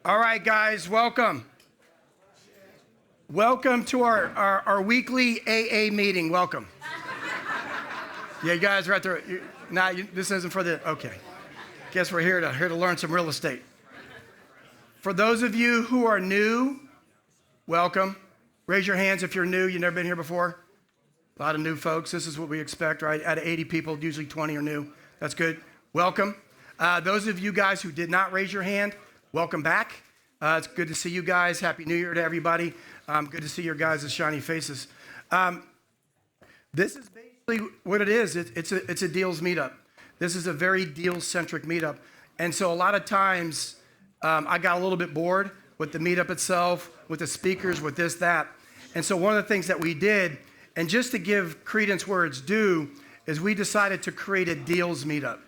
All right, guys, welcome. Welcome to our weekly AA meeting. Welcome. Yeah, you guys are out there. This isn't for the, okay. Guess we're here to learn some real estate. For those of you who are new, welcome. Raise your hands if you're new. You've never been here before. A lot of new folks. This is what we expect, right? Out of 80 people, usually 20 are new. That's good. Welcome. Those of you guys who did not raise your hand, welcome back. It's good to see you guys. Happy New Year to everybody. Good to see your guys' shiny faces. This is basically what it is. It's a deals meetup. This is a very deal-centric meetup. And so a lot of times I got a little bit bored with the meetup itself, with the speakers, with this, that. And so one of the things that we did, and just to give credence where it's due, is we decided to create a deals meetup.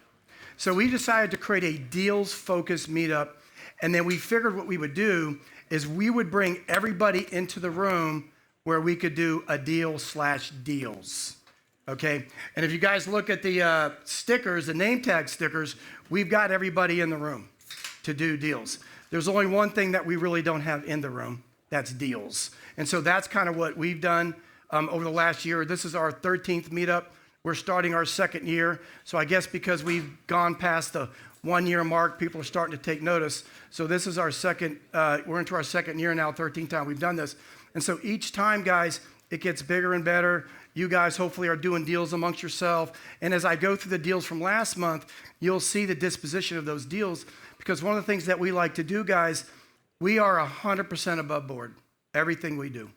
So we decided to create a deals-focused meetup. And then we figured what we would do is we would bring everybody into the room where we could do a deal/deals, okay? And if you guys look at the stickers, the name tag stickers, we've got everybody in the room to do deals. There's only one thing that we really don't have in the room, that's deals. And so that's kind of what we've done over the last year. This is our 13th meetup. We're starting our second year. So I guess because we've gone past the 1 year mark, people are starting to take notice. So this is our second, we're into our second year now, 13th time we've done this. And so each time, guys, it gets bigger and better. You guys hopefully are doing deals amongst yourself. And as I go through the deals from last month, you'll see the disposition of those deals. Because one of the things that we like to do, guys, we are 100% above board, everything we do.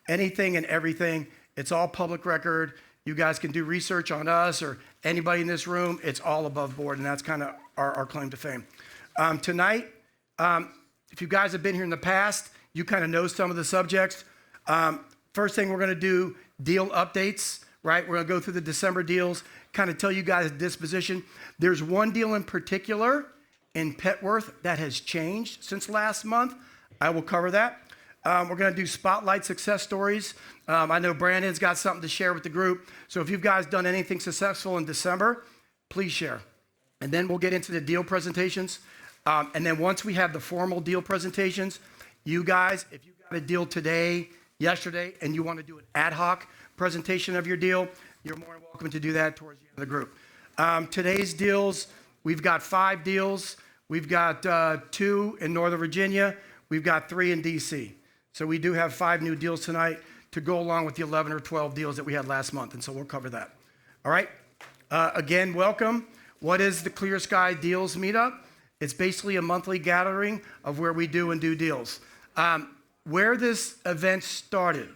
Anything and everything, it's all public record. You guys can do research on us or anybody in this room. It's all above board, and that's kind of our claim to fame. Tonight, if you guys have been here in the past, you kind of know some of the subjects. First thing we're going to do, deal updates, right? We're going to go through the December deals, kind of tell you guys the disposition. There's one deal in particular in Petworth that has changed since last month. I will cover that. We're going to do spotlight success stories. I know Brandon's got something to share with the group. So if you guys done anything successful in December, please share. And then we'll get into the deal presentations. And then once we have the formal deal presentations, you guys, if you got a deal today, yesterday, and you want to do an ad hoc presentation of your deal, you're more than welcome to do that towards the end of the group. Today's deals, we've got 5 deals. We've got 2 in Northern Virginia. We've got 3 in DC. So we do have 5 new deals tonight to go along with the 11 or 12 deals that we had last month, and so we'll cover that. All right? Again, welcome. What is the Clear Sky Deals Meetup? It's basically a monthly gathering of where we do deals. Where this event started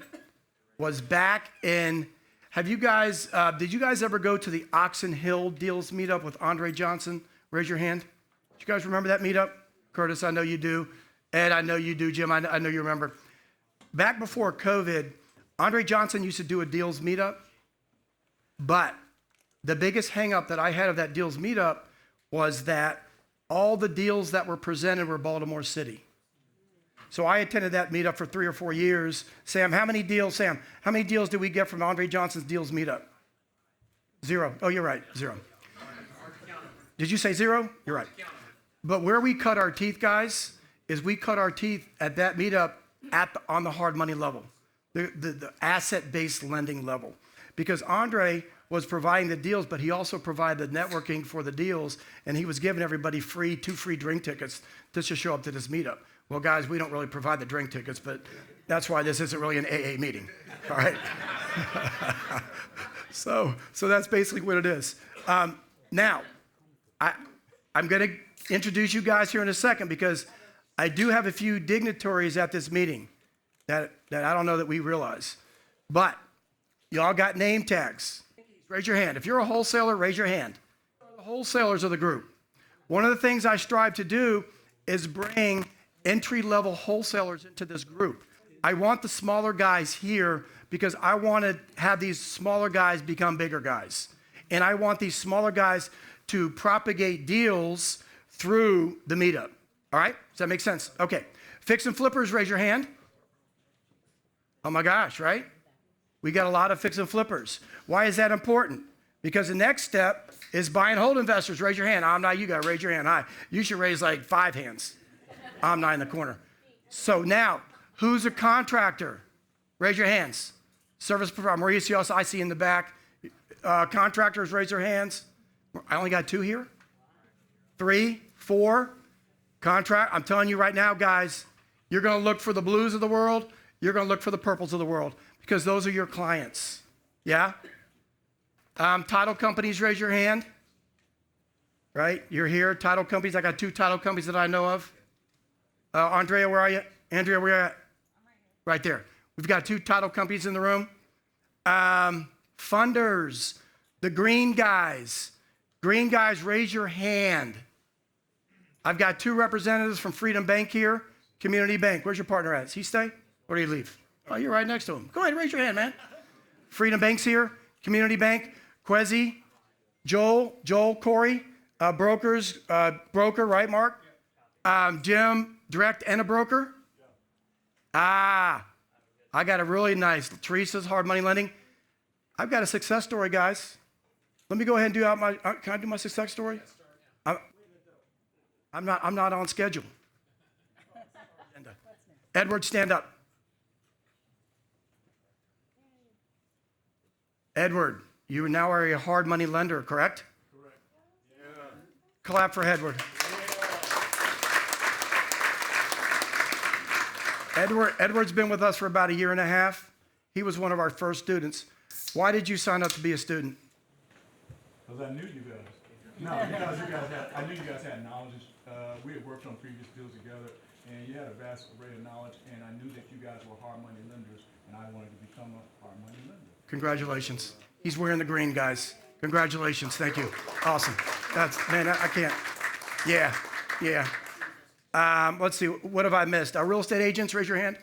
was back in, did you guys ever go to the Oxon Hill Deals Meetup with Andre Johnson? Raise your hand. Do you guys remember that meetup? Curtis, I know you do. Ed, I know you do. Jim, I know you remember. Back before COVID, Andre Johnson used to do a deals meetup, but the biggest hang up that I had of that deals meetup was that all the deals that were presented were Baltimore City. So I attended that meetup for 3 or 4 years. Sam, how many deals did we get from Andre Johnson's deals meetup? 0. Oh, you're right, 0. Did you say 0? You're right. But where we cut our teeth, guys, is we cut our teeth at that meetup on the hard money level, the asset-based lending level. Because Andre was providing the deals, but he also provided the networking for the deals, and he was giving everybody 2 free drink tickets just to show up to this meetup. Well, guys, we don't really provide the drink tickets, but that's why this isn't really an AA meeting, all right? So that's basically what it is. Now, I'm going to introduce you guys here in a second because I do have a few dignitaries at this meeting that I don't know that we realize. But y'all got name tags. Raise your hand. If you're a wholesaler, raise your hand. The wholesalers of the group. One of the things I strive to do is bring entry-level wholesalers into this group. I want the smaller guys here because I want to have these smaller guys become bigger guys. And I want these smaller guys to propagate deals through the meetup. All right? Does that make sense? Okay. Fix and flippers, raise your hand. Oh my gosh, right? We got a lot of fix and flippers. Why is that important? Because the next step is buy and hold investors. Raise your hand. I'm not you guys. Raise your hand. You should raise like 5 hands. I'm 9 in the corner. So now, who's a contractor? Raise your hands. Service provider, Mauricio, I see in the back. Contractors, raise your hands. I only got 2 here. 3, 4. Contract, I'm telling you right now, guys, you're going to look for the blues of the world. You're going to look for the purples of the world because those are your clients. Yeah? Title companies, raise your hand. Right? You're here. Title companies. I got 2 title companies that I know of. Andrea, where are you? Andrea, where are you at? I'm right here. Right there. We've got 2 title companies in the room. Funders, the green guys. Green guys, raise your hand. I've got 2 representatives from Freedom Bank here. Community Bank. Where's your partner at? Does he stay? Or do you leave? Oh, you're right next to him. Go ahead, raise your hand, man. Freedom Bank's here. Community Bank. Quezzy, Joel, Corey, brokers, broker, right, Mark? Jim, direct and a broker? I got a really nice, Teresa's hard money lending. I've got a success story, guys. Let me go ahead and do out my, can I do my success story? I'm not on schedule. Edward, stand up. Edward, you now are a hard money lender, correct? Correct. Yeah. Clap for Edward. Yeah. Edward's been with us for about 1.5 years. He was one of our first students. Why did you sign up to be a student? Because I knew you guys. No, because I knew you guys had knowledge. We had worked on previous deals together, and you had a vast array of knowledge, and I knew that you guys were hard money lenders, and I wanted to become a hard money lender. Congratulations. He's wearing the green, guys. Congratulations. Thank you. Awesome. Man, I can't. Yeah. Let's see. What have I missed? Our real estate agents, raise your hand.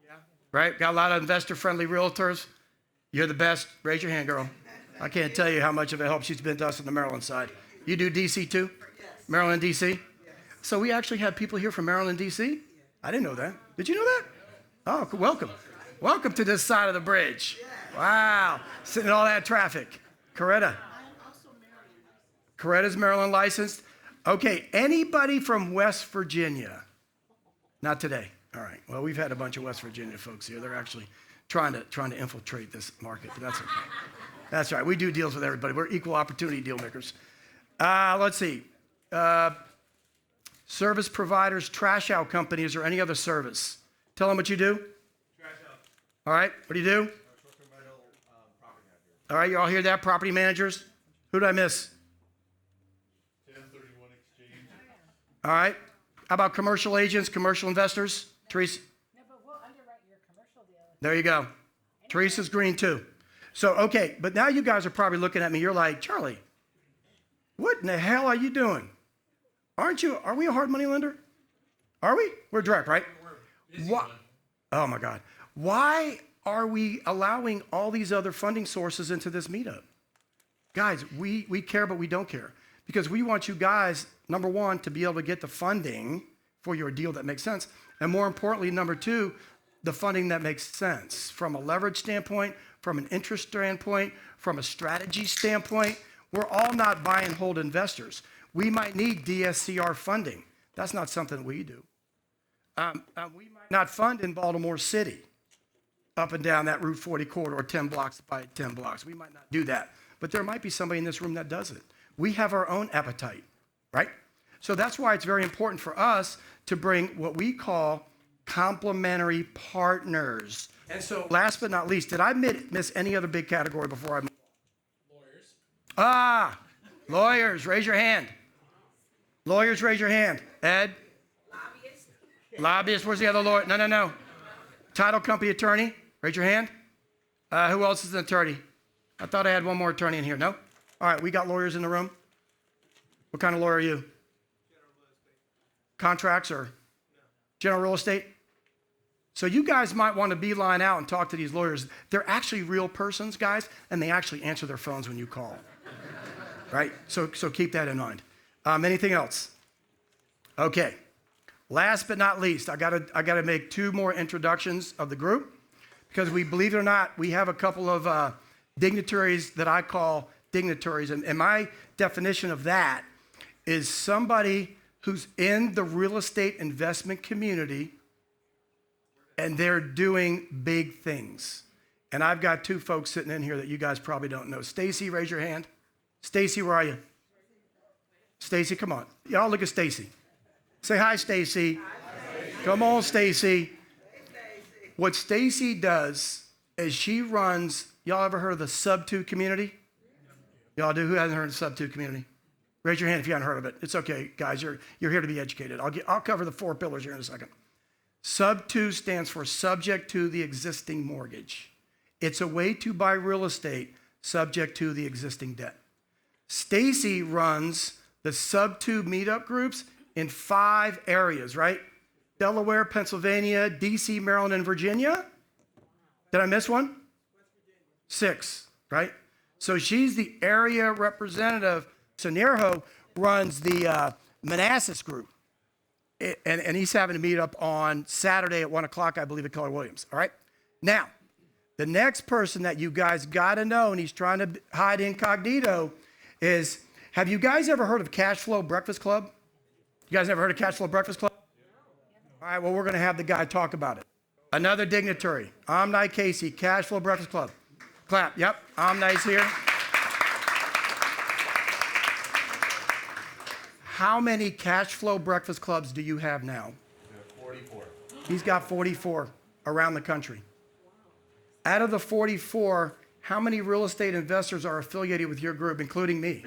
Yeah. Right? Got a lot of investor-friendly realtors. You're the best. Raise your hand, girl. I can't tell you how much of a help she's been to us on the Maryland side. You do D.C. too? Yes. Maryland, D.C.? Yes. So we actually have people here from Maryland, D.C.? Yes. I didn't know that. Did you know that? Oh, welcome. Welcome to this side of the bridge. Wow. Sitting in all that traffic. Coretta. I'm also Maryland licensed. Coretta's Maryland licensed. Okay, anybody from West Virginia? Not today. All right. Well, we've had a bunch of West Virginia folks here. They're actually trying to infiltrate this market, but that's okay. That's right. We do deals with everybody. We're equal opportunity deal makers. Let's see. Service providers, trash out companies, or any other service. Tell them what you do. Trash out. All right. What do you do? Short-term rental property manager. All right. You all hear that? Property managers. Who did I miss? 1031 exchange. All right. How about commercial agents, commercial investors? Teresa. No, but we'll underwrite your commercial deal. There you go. Teresa's green too. So, okay, but now you guys are probably looking at me. You're like, Charlie, what in the hell are you doing? Are we a hard money lender? Are we? We're direct, right? Why? Oh my God. Why are we allowing all these other funding sources into this meetup? Guys, we care, but we don't care. Because we want you guys, number one, to be able to get the funding for your deal that makes sense. And more importantly, number two, the funding that makes sense from a leverage standpoint, from an interest standpoint, from a strategy standpoint. We're all not buy and hold investors. We might need DSCR funding. That's not something we do. We might not fund in Baltimore City, up and down that Route 40 corridor, 10 blocks by 10 blocks. We might not do that. But there might be somebody in this room that does it. We have our own appetite, right? So that's why it's very important for us to bring what we call complementary partners. And so last but not least, did I miss any other big category before I move on? Lawyers, raise your hand. Lawyers, raise your hand. Ed? Lobbyists, where's the other lawyer? No. Title company attorney, raise your hand. Who else is an attorney? I thought I had one more attorney in here. No? All right, we got lawyers in the room. What kind of lawyer are you? General real estate. Contracts or No. general real estate? So you guys might want to beeline out and talk to these lawyers. They're actually real persons, guys, and they actually answer their phones when you call. Right? So keep that in mind. Anything else? Okay. Last but not least, I gotta make 2 more introductions of the group because we, believe it or not, we have a couple of dignitaries that I call dignitaries. And my definition of that is somebody who's in the real estate investment community, and they're doing big things. And I've got two folks sitting in here that you guys probably don't know. Stacy, raise your hand. Stacy, where are you? Stacy, come on. Y'all look at Stacy. Say hi, Stacy. Come on, Stacy. What Stacy does is she runs, y'all ever heard of the Sub-2 community? Y'all do? Who hasn't heard of the Sub-2 community? Raise your hand if you haven't heard of it. It's okay, guys. You're here to be educated. I'll cover the 4 pillars here in a second. Sub-2 stands for subject to the existing mortgage. It's a way to buy real estate subject to the existing debt. Stacy runs the Sub-2 meetup groups in 5 areas, right? Delaware, Pennsylvania, DC, Maryland, and Virginia. Did I miss one? 6, right? So she's the area representative. So Nerho runs the Manassas group. And he's having a meetup on Saturday at 1 o'clock, I believe, at Keller Williams. All right? Now, the next person that you guys got to know, and he's trying to hide incognito, is, have you guys ever heard of Cash Flow Breakfast Club? You guys ever heard of Cash Flow Breakfast Club? All right, well, we're going to have the guy talk about it. Another dignitary, Omni Casey, Cash Flow Breakfast Club. Clap. Yep, Omni's here. How many cash flow breakfast clubs do you have now? 44. He's got 44 around the country. Out of the 44, how many real estate investors are affiliated with your group, including me?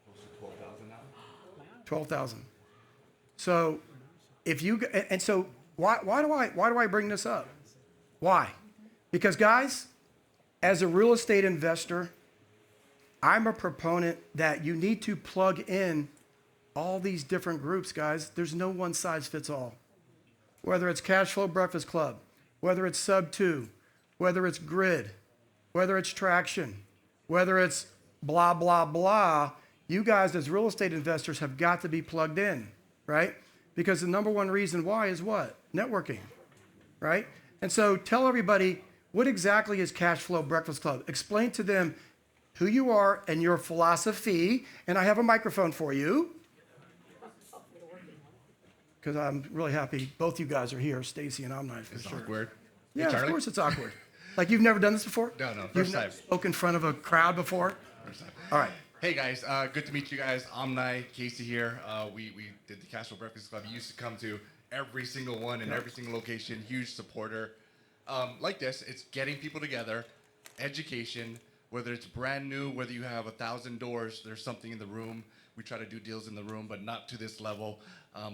Close to 12,000 now? 12,000. So, if you and so why do I bring this up? Why? Because guys, as a real estate investor, I'm a proponent that you need to plug in all these different groups, guys. There's no one size fits all. Whether it's Cash Flow Breakfast Club, whether it's Sub-2, whether it's Grid, whether it's Traction, whether it's blah, blah, blah, you guys as real estate investors have got to be plugged in, right? Because the number one reason why is what? Networking, right? And so tell everybody, what exactly is Cash Flow Breakfast Club? Explain to them who you are and your philosophy, and I have a microphone for you. Because I'm really happy both you guys are here, Stacy and Omni, for sure. Awkward. Yeah, Hey, of Charlie? course it's awkward. Like you've never done this before? No, You've first never time. spoken in front of a crowd before? First time. All right. Hey guys, good to meet you guys. Omni, Casey here. We did the Casual Breakfast Club. You used to come to every single one in every single location. Huge supporter. Like this, it's getting people together, education. Whether it's brand new, whether you have 1,000 doors, there's something in the room. We try to do deals in the room, but not to this level.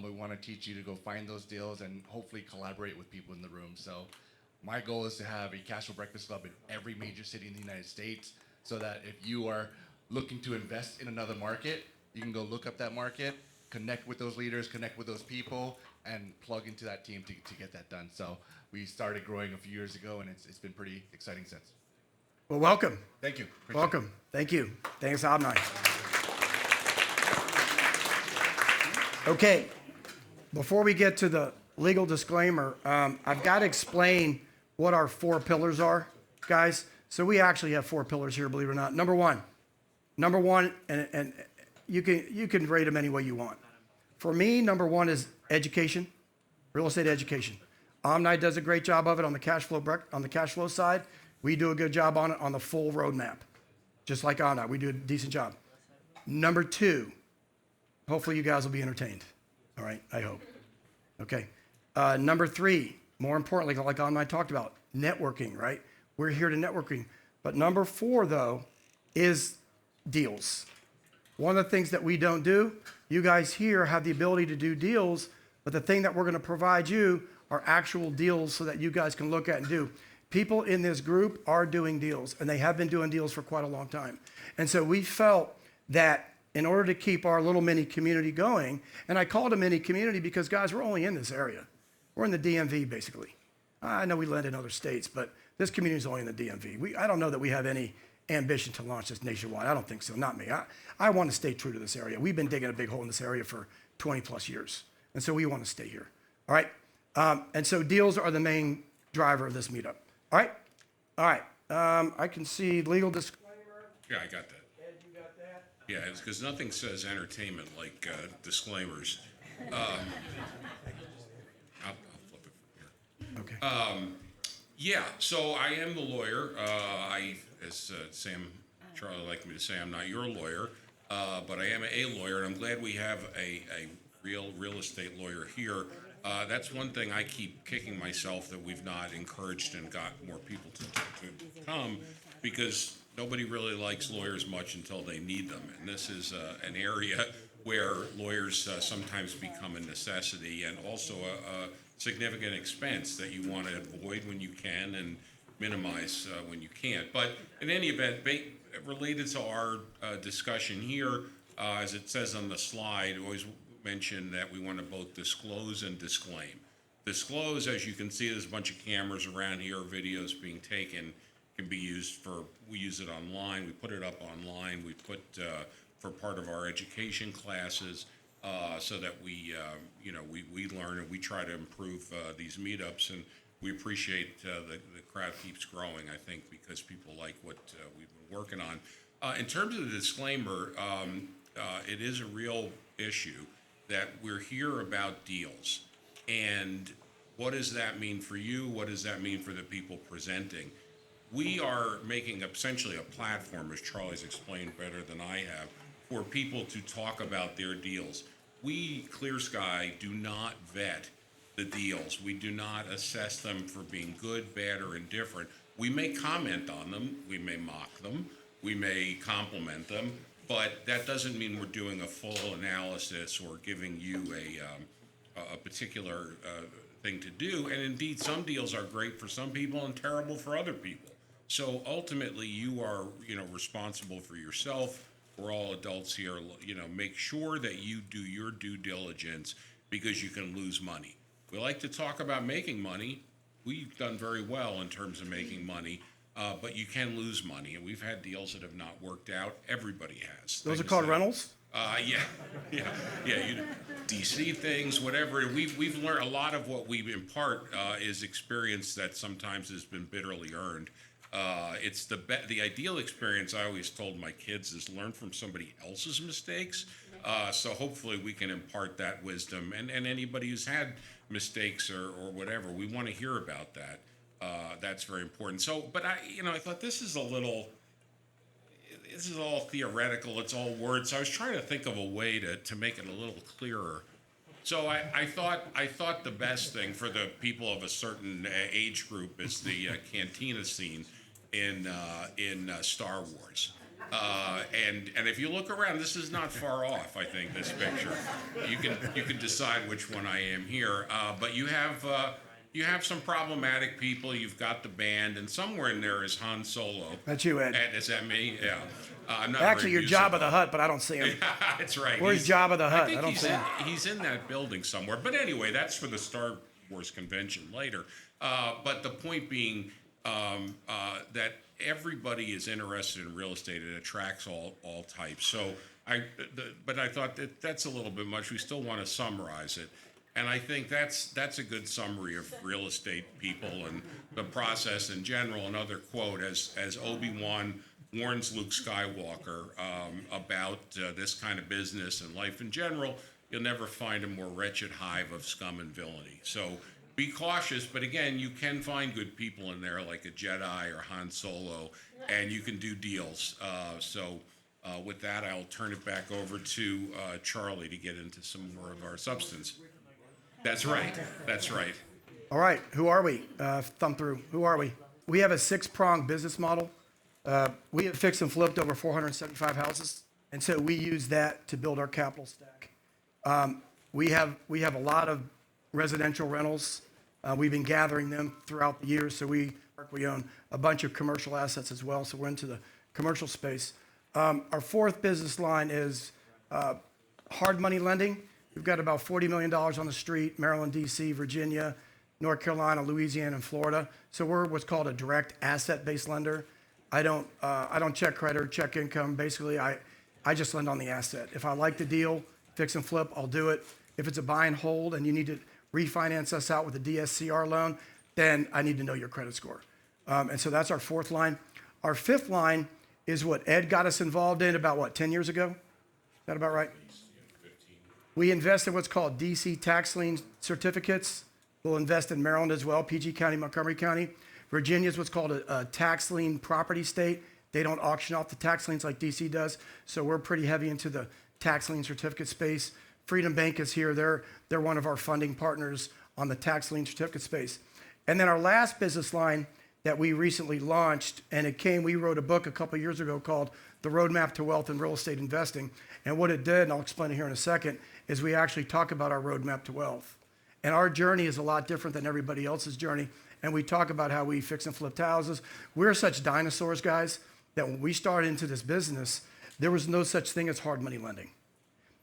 We want to teach you to go find those deals and hopefully collaborate with people in the room. So my goal is to have a Casual Breakfast Club in every major city in the United States so that if you are looking to invest in another market, you can go look up that market, connect with those leaders, connect with those people, and plug into that team to get that done. So we started growing a few years ago, and it's been pretty exciting since. Well, welcome. Thank you. Appreciate it. Welcome. Thank you. Thanks, Omni. Okay. Before we get to the legal disclaimer, I've got to explain what our 4 pillars are, guys. So we actually have 4 pillars here, believe it or not. Number one, and you can rate them any way you want. For me, number 1 is education, real estate education. Omni does a great job of it on the cash flow side. We do a good job on it on the full roadmap, just like Omni. We do a decent job. Number 2, hopefully you guys will be entertained. All right, I hope. Okay. Number 3, more importantly, like Omni talked about, networking, right? We're here to networking. But number 4, though, is deals. One of the things that we don't do, you guys here have the ability to do deals, but the thing that we're going to provide you are actual deals so that you guys can look at and do. People in this group are doing deals, and they have been doing deals for quite a long time. And so we felt that in order to keep our little mini community going, and I call it a mini community because, guys, we're only in this area. We're in the DMV, basically. I know we lend in other states, but this community is only in the DMV. I don't know that we have any ambition to launch this nationwide. I don't think so, not me. I want to stay true to this area. We've been digging a big hole in this area for 20 plus years, and so we want to stay here, all right? And so deals are the main driver of this meetup, all right? All right, I can see legal disclaimer. Yeah, I got that. Ed, you got that? Yeah, it's because nothing says entertainment like disclaimers. I'll flip it from here. Okay. Yeah, so I am the lawyer. As Sam Charlie liked me to say, I'm not your lawyer, but I am a lawyer, and I'm glad we have a real estate lawyer here. That's one thing I keep kicking myself that we've not encouraged and got more people to come, because nobody really likes lawyers much until they need them, and this is an area where lawyers sometimes become a necessity and also a significant expense that you want to avoid when you can and minimize when you can't. But in any event, related to our discussion here, as it says on the slide, we always mention that we want to both disclose and disclaim. Disclose, as you can see, there's a bunch of cameras around here, videos being taken, can be used we use it online, we put it up online, we put for part of our education classes, so that we learn and we try to improve these meetups, and we appreciate the crowd keeps growing, I think, because people like what we've been working on. In terms of the disclaimer, it is a real issue that we're here about deals. And what does that mean for you? What does that mean for the people presenting? We are making essentially a platform, as Charlie's explained better than I have, for people to talk about their deals. We, Clear Sky, do not vet the deals. We do not assess them for being good, bad, or indifferent. We may comment on them, we may mock them, we may compliment them, but that doesn't mean we're doing a full analysis or giving you a particular thing to do. And indeed, some deals are great for some people and terrible for other people. So ultimately, you are, responsible for yourself. We're all adults here. Make sure that you do your due diligence, because you can lose money. We like to talk about making money. We've done very well in terms of making money, but you can lose money, and we've had deals that have not worked out. Everybody has. Those are Things called that- rentals? yeah. DC things, whatever. We've learned a lot of what we impart is experience that sometimes has been bitterly earned. It's the ideal experience, I always told my kids, is learn from somebody else's mistakes. So hopefully we can impart that wisdom, and anybody who's had mistakes or whatever, we want to hear about that. That's very important. So, but I thought this is all theoretical. It's all words. So I was trying to think of a way to make it a little clearer. So I thought the best thing for the people of a certain age group is the cantina scene in Star Wars. And if you look around, this is not far off. I think this picture, you can decide which one I am here. But you have some problematic people. You've got the band, and somewhere in there is Han Solo. That's you, Ed. And is that me? Yeah. I'm not Actually, very you're Jabba musical. the Hutt, but I don't see him. That's right. Where's Jabba the Hutt? I think I don't see him. he's in that building somewhere. But anyway, that's for the Star Wars convention later. But the point being that everybody is interested in real estate. It attracts all types. So but I thought that's a little bit much. We still want to summarize it. And I think that's a good summary of real estate people and the process in general. Another quote, as Obi-Wan warns Luke Skywalker about this kind of business and life in general, you'll never find a more wretched hive of scum and villainy. So be cautious, but again, you can find good people in there, like a Jedi or Han Solo, and you can do deals. So with that, I'll turn it back over to Charlie to get into some more of our substance. That's right. That's right. All right, who are we? Thumb through. Who are we? We have a 6-pronged business model. We have fixed and flipped over 475 houses, and so we use that to build our capital stack. We have a lot of residential rentals. We've been gathering them throughout the years, so we own a bunch of commercial assets as well, so we're into the commercial space. Our fourth business line is hard money lending. We've got about $40 million on the street, Maryland, D.C., Virginia, North Carolina, Louisiana, and Florida. So we're what's called a direct asset-based lender. I don't check credit or check income. Basically, I just lend on the asset. If I like the deal, fix and flip, I'll do it. If it's a buy and hold and you need to refinance us out with a DSCR loan, then I need to know your credit score. And so that's our fourth line. Our fifth line is what Ed got us involved in about, 10 years ago? Is that about right? We invest in what's called DC tax lien certificates. We'll invest in Maryland as well, PG County, Montgomery County. Virginia is what's called a tax lien property state. They don't auction off the tax liens like DC does, so we're pretty heavy into the tax lien certificate space. Freedom Bank is here. They're one of our funding partners on the tax lien certificate space. And then our last business line that we recently launched, and we wrote a book a couple years ago called The Roadmap to Wealth in Real Estate Investing. And what it did, and I'll explain it here in a second, is we actually talk about our roadmap to wealth. And our journey is a lot different than everybody else's journey. And we talk about how we fix and flipped houses. We're such dinosaurs, guys, that when we started into this business, there was no such thing as hard money lending.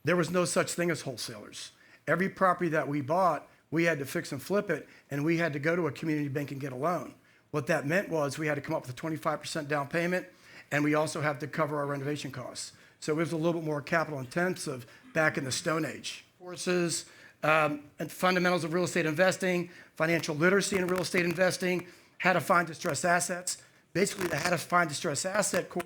There was no such thing as wholesalers. Every property that we bought, we had to fix and flip it, and we had to go to a community bank and get a loan. What that meant was we had to come up with a 25% down payment, and we also had to cover our renovation costs. So it was a little bit more capital intensive back in the Stone Age. Courses, and fundamentals of real estate investing, financial literacy in real estate investing, how to find distressed assets. Basically, the how to find distressed asset course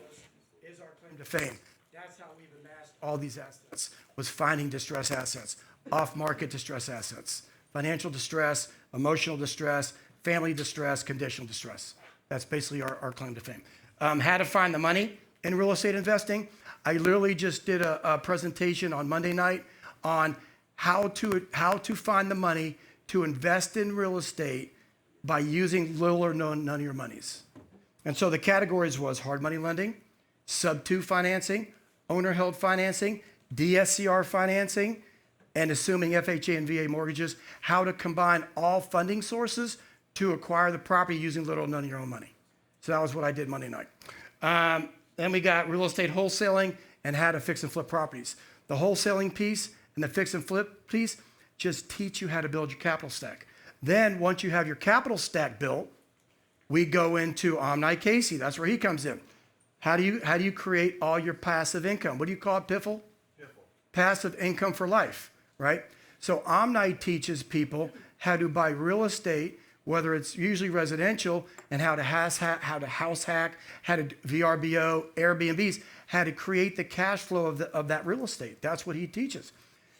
is our claim to fame. That's how we've amassed all these assets, was finding distressed assets, off-market distressed assets, financial distress, emotional distress, family distress, conditional distress. That's basically our claim to fame. How to find the money in real estate investing. I literally just did a presentation on Monday night on how to find the money to invest in real estate by using little or none of your monies. And so the categories was hard money lending, sub-2 financing, owner-held financing, DSCR financing, and assuming FHA and VA mortgages, how to combine all funding sources to acquire the property using little or none of your own money. So that was what I did Monday night. Then we got real estate wholesaling and how to fix and flip properties. The wholesaling piece and the fix and flip piece just teach you how to build your capital stack. Then once you have your capital stack built, we go into Omni Casey. That's where he comes in. How do you create all your passive income? What do you call it, Piffle? Passive income for life, right? So Omni teaches people how to buy real estate, whether it's usually residential, and how to house hack, how to VRBO, Airbnbs, how to create the cash flow of that real estate. That's what he teaches.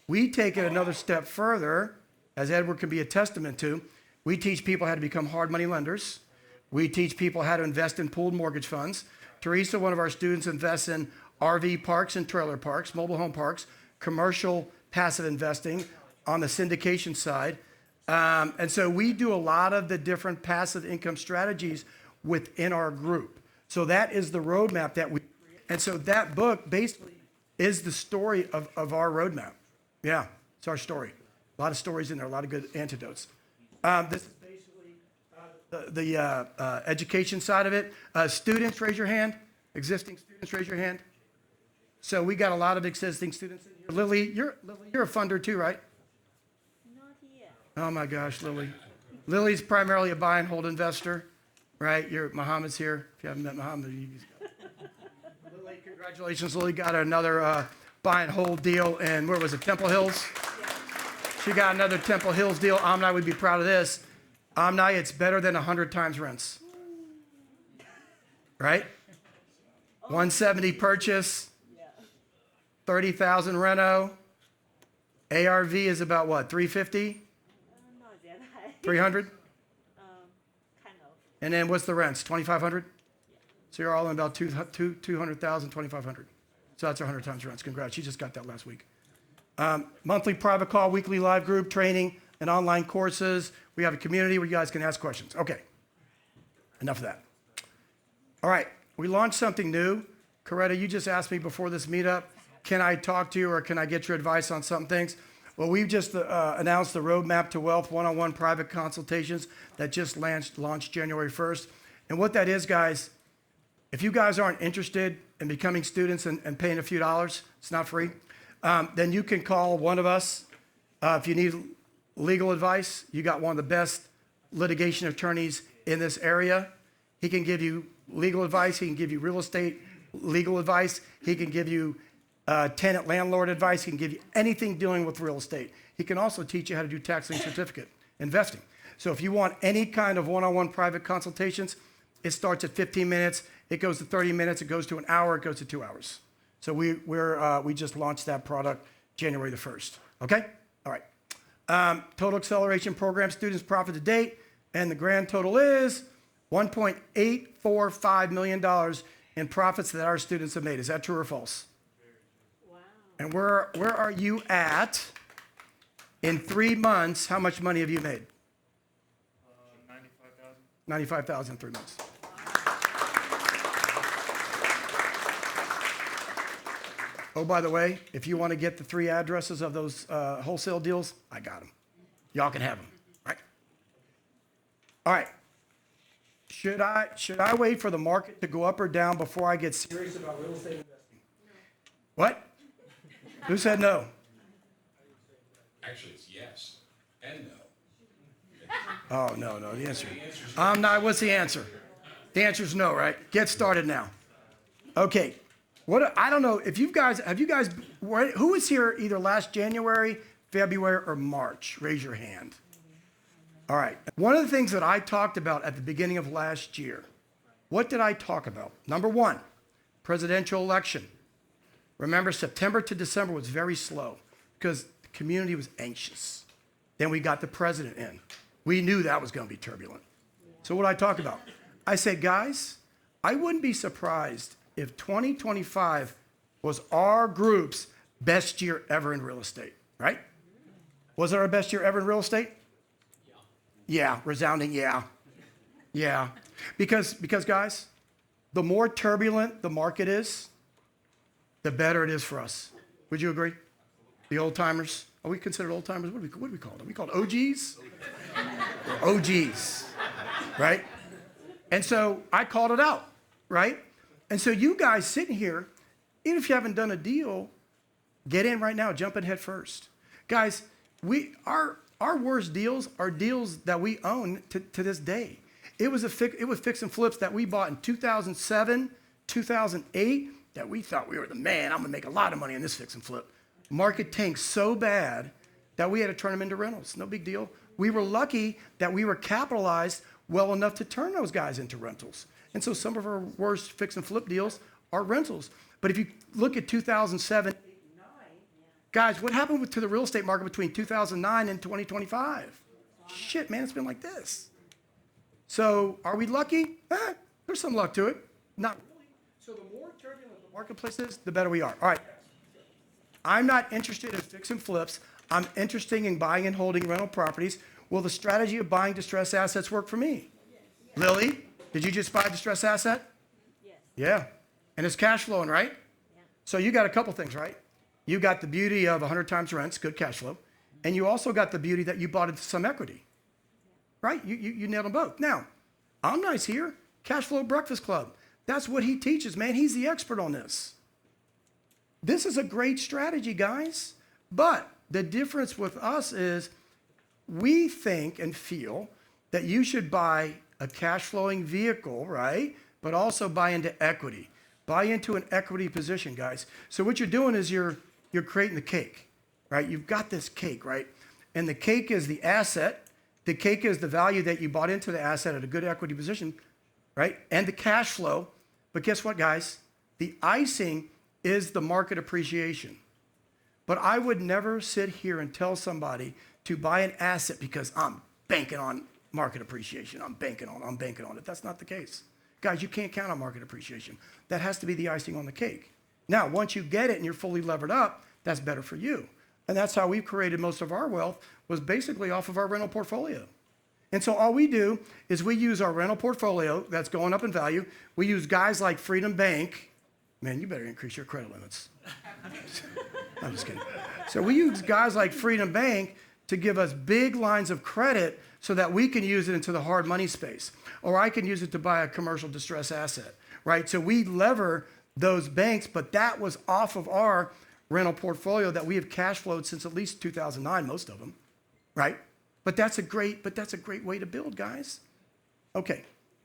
We take it another step further, as Edward can be a testament to. We teach people how to become hard money lenders. We teach people how to invest in pooled mortgage funds. Teresa, one of our students, invests in RV parks and trailer parks, mobile home parks, commercial passive investing on the syndication side. And so we do a lot of the different passive income strategies within our group. So that is the roadmap that we, and so that book basically is the story of our roadmap. Yeah, it's our story. A lot of stories in there, a lot of good antidotes. This is basically the education side of it. Students, raise your hand. Existing students, raise your hand. So we got a lot of existing students in here. Lily, you're a funder too, right? Not yet. Oh my gosh, Lily. Lily's primarily a buy and hold investor, right? Muhammad's here. If you haven't met Muhammad, Lily, congratulations. Lily got another buy and hold deal, and where was it? Temple Hills. She got another Temple Hills deal. Omni would be proud of this. Omni, it's better than 100 times rents, right? 170 purchase, 30,000 reno. ARV is about what? 350? Not that high. 300? Kind of. And then what's the rents? 2,500? So you're all in about 200,000, 2,500. So that's 100 times rents. Congrats. You just got that last week. Monthly private call, weekly live group training, and online courses. We have a community where you guys can ask questions. Okay. Enough of that. All right. We launched something new. Coretta, you just asked me before this meetup, can I talk to you or can I get your advice on some things? Well, we've just announced the Roadmap to Wealth one-on-one private consultations that just launched January 1st. And what that is, guys, if you guys aren't interested in becoming students and paying a few dollars, it's not free, then you can call one of us. If you need legal advice, you got one of the best litigation attorneys in this area. He can give you legal advice. He can give you real estate legal advice. He can give you tenant landlord advice. He can give you anything dealing with real estate. He can also teach you how to do tax lien certificate investing. So if you want any kind of one-on-one private consultations, it starts at 15 minutes. It goes to 30 minutes, it goes to an hour, it goes to 2 hours. So we just launched that product January the 1st, okay? All right. Total acceleration program students profit to date, and the grand total is $1.845 million in profits that our students have made. Is that true or false? Wow. And where are you at in 3 months? How much money have you made? 95,000 in 3 months. Oh, by the way, if you want to get the 3 addresses of those wholesale deals, I got them. Y'all can have them, right? All right. Should I wait for the market to go up or down before I get serious about real estate investing? What? Who said no? Actually, it's yes and no. Oh, no. The answer. I'm not. What's the answer? The answer is no, right? Get started now. Okay. I don't know if who was here either last January, February, or March? Raise your hand. All right. One of the things that I talked about at the beginning of last year, what did I talk about? Number 1, presidential election. Remember, September to December was very slow because the community was anxious. Then we got the president in. We knew that was going to be turbulent. So what did I talk about? I said, guys, I wouldn't be surprised if 2025 was our group's best year ever in real estate, right? Was it our best year ever in real estate? Yeah, resounding yeah. Yeah. Because guys, the more turbulent the market is, the better it is for us. Would you agree? The old timers. Are we considered old timers? What do we call them? Are we called OGs? Or OGs, right? And so I called it out, right? And so you guys sitting here, even if you haven't done a deal, get in right now, jump in head first. Guys, our worst deals are deals that we own to this day. It was fix and flips that we bought in 2007, 2008, that we thought we were the man. I'm gonna make a lot of money in this fix and flip. Market tanked so bad that we had to turn them into rentals. No big deal. We were lucky that we were capitalized well enough to turn those guys into rentals. And so some of our worst fix and flip deals are rentals. But if you look at 2007, 8, 9, guys, what happened to the real estate market between 2009 and 2025? Shit, man, it's been like this. So are we lucky? There's some luck to it. Not really. So the more turbulent the marketplace is, the better we are. All right. I'm not interested in fix and flips. I'm interested in buying and holding rental properties. Will the strategy of buying distressed assets work for me? Yes. Lily, did you just buy a distressed asset? Yes. Yeah. And it's cash flowing, right? Yeah. So you got a couple things, right? You got the beauty of 100 times rents, good cash flow. And you also got the beauty that you bought into some equity, right? You nailed them both. Now, I'm nice here. Cash Flow Breakfast Club. That's what he teaches, man. He's the expert on this. This is a great strategy, guys. But the difference with us is we think and feel that you should buy a cash flowing vehicle, right? But also buy into equity. Buy into an equity position, guys. So what you're doing is you're creating the cake, right? You've got this cake, right? And the cake is the asset. The cake is the value that you bought into the asset at a good equity position, right? And the cash flow. But guess what, guys? The icing is the market appreciation. But I would never sit here and tell somebody to buy an asset because I'm banking on market appreciation. I'm banking on it. That's not the case. Guys, you can't count on market appreciation. That has to be the icing on the cake. Now, once you get it and you're fully levered up, that's better for you. And that's how we've created most of our wealth, was basically off of our rental portfolio. And so all we do is we use our rental portfolio that's going up in value. We use guys like Freedom Bank. Man, you better increase your credit limits. I'm just kidding. So we use guys like Freedom Bank to give us big lines of credit so that we can use it into the hard money space. Or I can use it to buy a commercial distress asset, right? So we lever those banks, but that was off of our rental portfolio that we have cash flowed since at least 2009, most of them, right? But that's a great way to build, guys. Okay,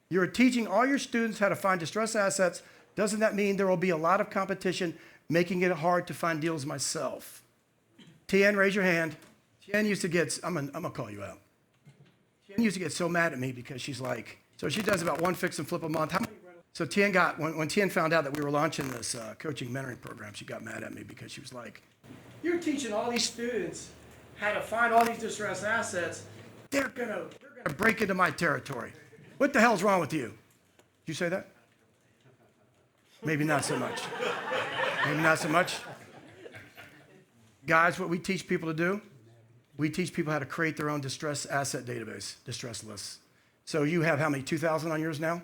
you're teaching all your students how to find distressed assets. Doesn't that mean there will be a lot of competition, making it hard to find deals myself? Tien, raise your hand. Tien used to get, I'm gonna call you out. Tien used to get so mad at me because she's like, so she does about one fix and flip a month. How many rentals So when Tien found out that we were launching this coaching mentoring program, she got mad at me because she was like, "You're teaching all these students how to find all these distressed assets. They're gonna break into my territory. What the hell's wrong with you?" Did you say that? Maybe not so much. Maybe not so much. Guys, what we teach people to do, we teach people how to create their own distressed asset database, distress lists. So you have how many, 2,000 on yours now?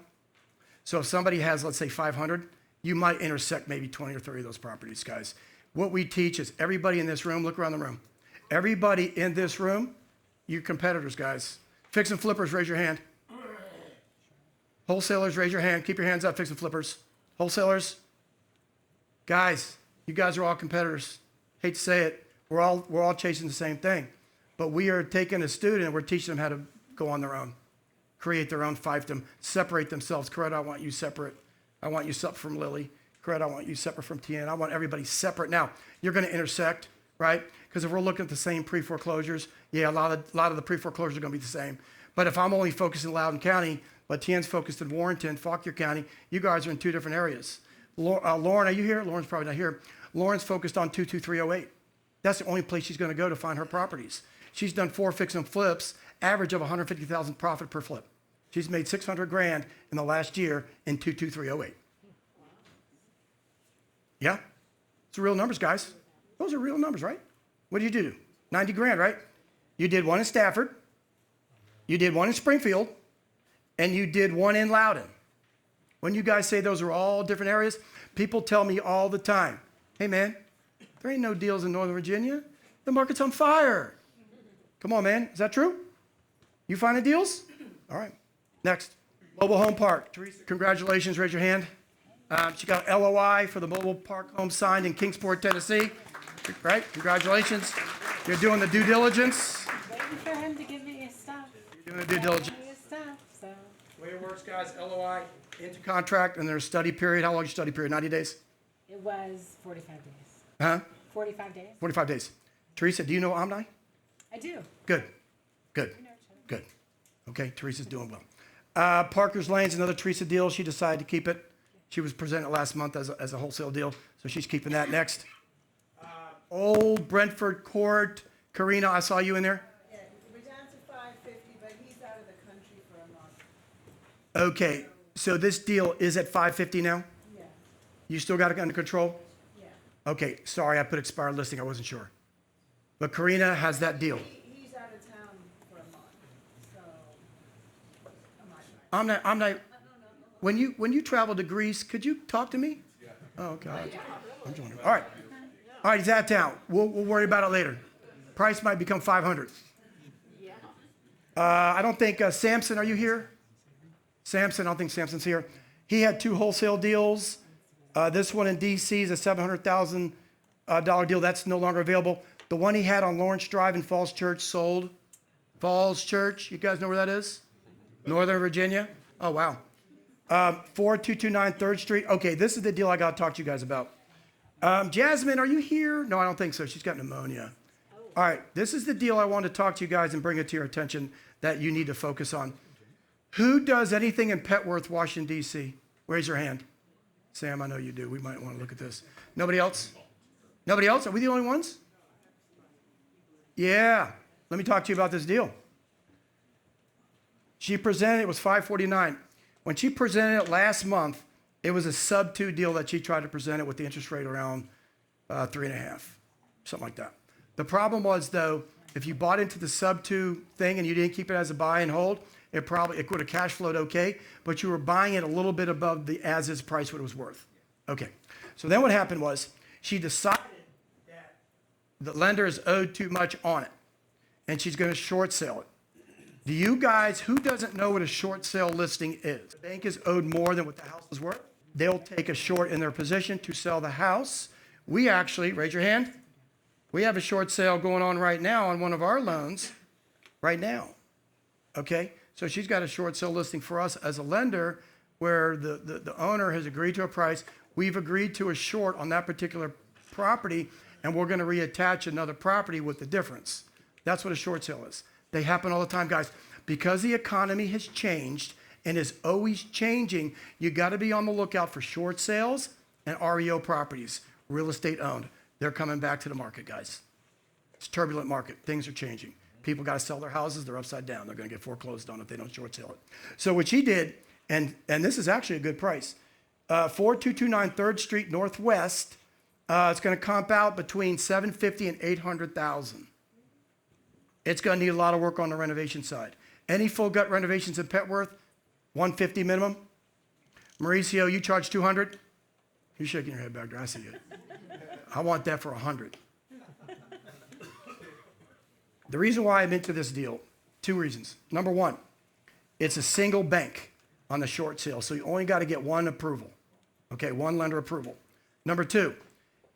So if somebody has, let's say 500, you might intersect maybe 20 or 30 of those properties, guys. What we teach is everybody in this room, look around the room. Everybody in this room, you competitors, guys. Fix and flippers, raise your hand. Wholesalers, raise your hand. Keep your hands up, fix and flippers. Wholesalers, guys, you guys are all competitors. Hate to say it, we're all chasing the same thing. But we are taking a student and we're teaching them how to go on their own, create their own fiefdom, separate themselves. Coretta, I want you separate. I want you separate from Lily. Coretta, I want you separate from Tien. I want everybody separate. Now, you're going to intersect, right? Because if we're looking at the same pre-foreclosures, yeah, a lot of the pre-foreclosures are going to be the same. But if I'm only focused in Loudoun County, but Tien's focused in Warrenton, Fauquier County, you guys are in two different areas. Lauren, are you here? Lauren's probably not here. Lauren's focused on 22308. That's the only place she's going to go to find her properties. She's done 4 fix and flips, average of 150,000 profit per flip. She's made 600 grand in the last year in 22308. Yeah, it's real numbers, guys. Those are real numbers, right? What did you do? 90 grand, right? You did one in Stafford, you did one in Springfield, and you did one in Loudoun. When you guys say those are all different areas, people tell me all the time, "Hey man, there ain't no deals in Northern Virginia. The market's on fire." Come on, man. Is that true? You finding deals? All right. Next. Mobile Home Park. Teresa, congratulations. Raise your hand. She got LOI for the mobile park home signed in Kingsport, Tennessee. Right? Congratulations. You're doing the due diligence. Waiting for him to give me his stuff. You're doing the due diligence. Give me his stuff, so. The way it works, guys, LOI into contract and there's a study period. How long is your study period? 90 days? It was 45 days. Huh? 45 days? 45 days. Teresa, do you know Omni? I do. Good. Good. Good. Okay, Teresa's doing well. Parker's Lane's another Teresa deal. She decided to keep it. She was presented last month as a wholesale deal, so she's keeping that next. Old Brentford Court. Karina, I saw you in there. Yeah, we're down to 550, but he's out of the country for a month. Okay, so this deal is at 550 now? Yeah, You still got it under control? yeah. Okay, sorry, I put expired listing. I wasn't sure. But Karina has that deal. He's out of town for a month, so I'm not. I'm not. When you travel to Greece, could you talk to me? Yeah. Oh, okay. I'm joining. All right. All right, he's out of town. We'll worry about it later. Price might become 500. Yeah. I don't think Samson. Are you here? Samson. I don't think Samson's here. He had 2 wholesale deals. This one in DC is a $700,000 deal. That's no longer available. The one he had on Lawrence Drive in Falls Church sold. Falls Church. You guys know where that is? Northern Virginia. Oh wow. 4229 3rd Street. Okay, this is the deal I got to talk to you guys about. Jasmine, are you here? No, I don't think so. She's got pneumonia. All right, this is the deal I want to talk to you guys and bring it to your attention that you need to focus on. Who does anything in Petworth, Washington, D.C.? Raise your hand. Sam, I know you do. We might want to look at this. Nobody else? Nobody else? Are we the only ones? Yeah. Let me talk to you about this deal. She presented, it was 549. When she presented it last month, it was a sub 2 deal that she tried to present it with the interest rate around 3.5, something like that. The problem was though, if you bought into the sub 2 thing and you didn't keep it as a buy and hold, it would have cash flowed okay, but you were buying it a little bit above the as is price what it was worth. Okay, so then what happened was she decided that the lender is owed too much on it and she's going to short sale it. Do you guys, who doesn't know what a short sale listing is? The bank is owed more than what the house is worth. They'll take a short in their position to sell the house. We actually, raise your hand. We have a short sale going on right now on one of our loans right now. Okay, so she's got a short sale listing for us as a lender where the owner has agreed to a price. We've agreed to a short on that particular property and we're going to reattach another property with the difference. That's what a short sale is. They happen all the time, guys. Because the economy has changed and is always changing. You got to be on the lookout for short sales and REO properties, real estate owned. They're coming back to the market, guys. It's a turbulent market. Things are changing. People got to sell their houses. They're upside down. They're going to get foreclosed on if they don't short sale it. So what she did, and this is actually a good price, 4229 3rd Street Northwest. It's going to comp out between 750 and 800,000. It's going to need a lot of work on the renovation side. Any full gut renovations in Petworth, 150 minimum. Mauricio, you charge 200. You're shaking your head back there. I see it. I want that for 100. The reason why I'm into this deal, 2 reasons. Number 1, it's a single bank on the short sale, so you only got to get 1 approval. Okay, 1 lender approval. Number 2,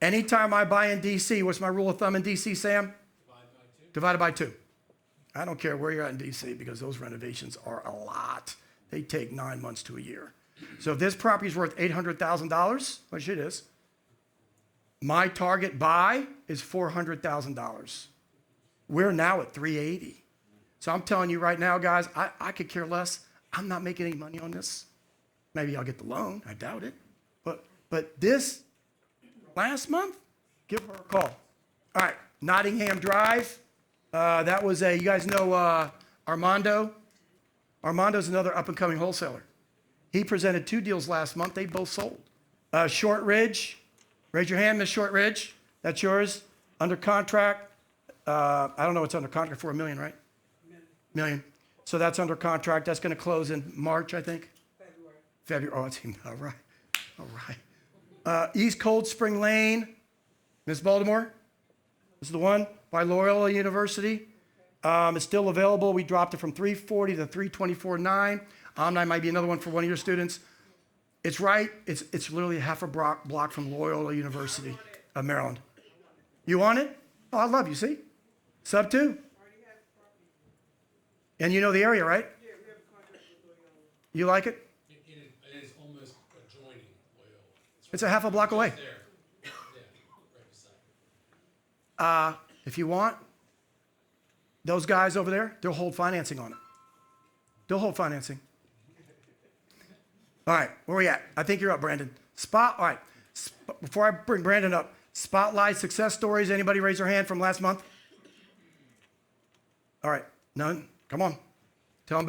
anytime I buy in DC, what's my rule of thumb in DC, Sam? Divided by 2. I don't care where you're at in DC because those renovations are a lot. They take 9 months to a year. So if this property is worth $800,000, which it is, my target buy is $400,000. We're now at 380. So I'm telling you right now, guys, I could care less. I'm not making any money on this. Maybe I'll get the loan. I doubt it. But this last month, give her a call. All right, Nottingham Drive. That was you guys know Armando? Armando's another up-and-coming wholesaler. He presented 2 deals last month. They both sold. Short Ridge. Raise your hand, Miss Short Ridge. That's yours. Under contract. I don't know what's under contract for, $1 million, right? Million. So that's under contract. That's going to close in March, I think. February. Oh, that's all right. All right. East Cold Spring Lane. Miss Baltimore. This is the one by Loyola University. It's still available. We dropped it from $340 to $324.9. Omni might be another one for one of your students. It's right. It's literally half a block from Loyola University of Maryland. You want it? Oh, I love you. See, sub 2. And you know the area, right? Yeah, we have a contract with Loyola. You like it? It is almost adjoining Loyola. It's a half a block away. There. Yeah, right beside. If you want, those guys over there, they'll hold financing on it. They'll hold financing. All right, where we at? I think you're up, Brandon. All right, before I bring Brandon up, spotlight success stories. Anybody raise their hand from last month? All right, none? Come on. Tell them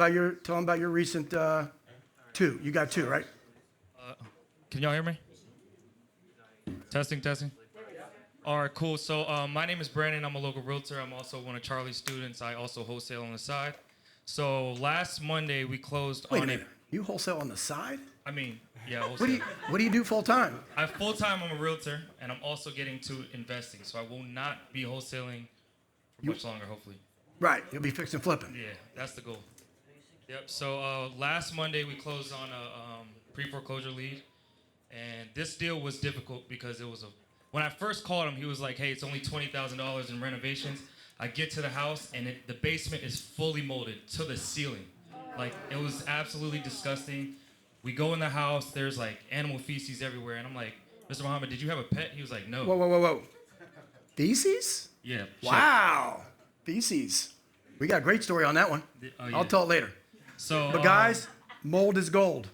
about your recent 2. You got 2, right? Can y'all hear me? Testing. All right, cool. So my name is Brandon. I'm a local realtor. I'm also one of Charlie's students. I also wholesale on the side. So last Monday we closed Wait a on minute. You wholesale on the side? I mean, yeah, wholesale. What do you do full time? Full time I'm a realtor, and I'm also getting to investing. So I will not be wholesaling for much longer, hopefully. Right. You'll be fixing flipping. Yeah, that's the goal. Yep. So last Monday we closed on a pre-foreclosure lead, and this deal was difficult because it was when I first called him, he was like, "Hey, it's only $20,000 in renovations." I get to the house and the basement is fully molded to the ceiling. Like, it was absolutely disgusting. We go in the house, there's like animal feces everywhere, and I'm like, "Mr. Muhammad, did you have a pet?" He was like, "No." Whoa. Feces? Yeah. Wow. Feces. We got a great story on that one. Oh, yeah. I'll tell it later. So, But guys, mold is gold.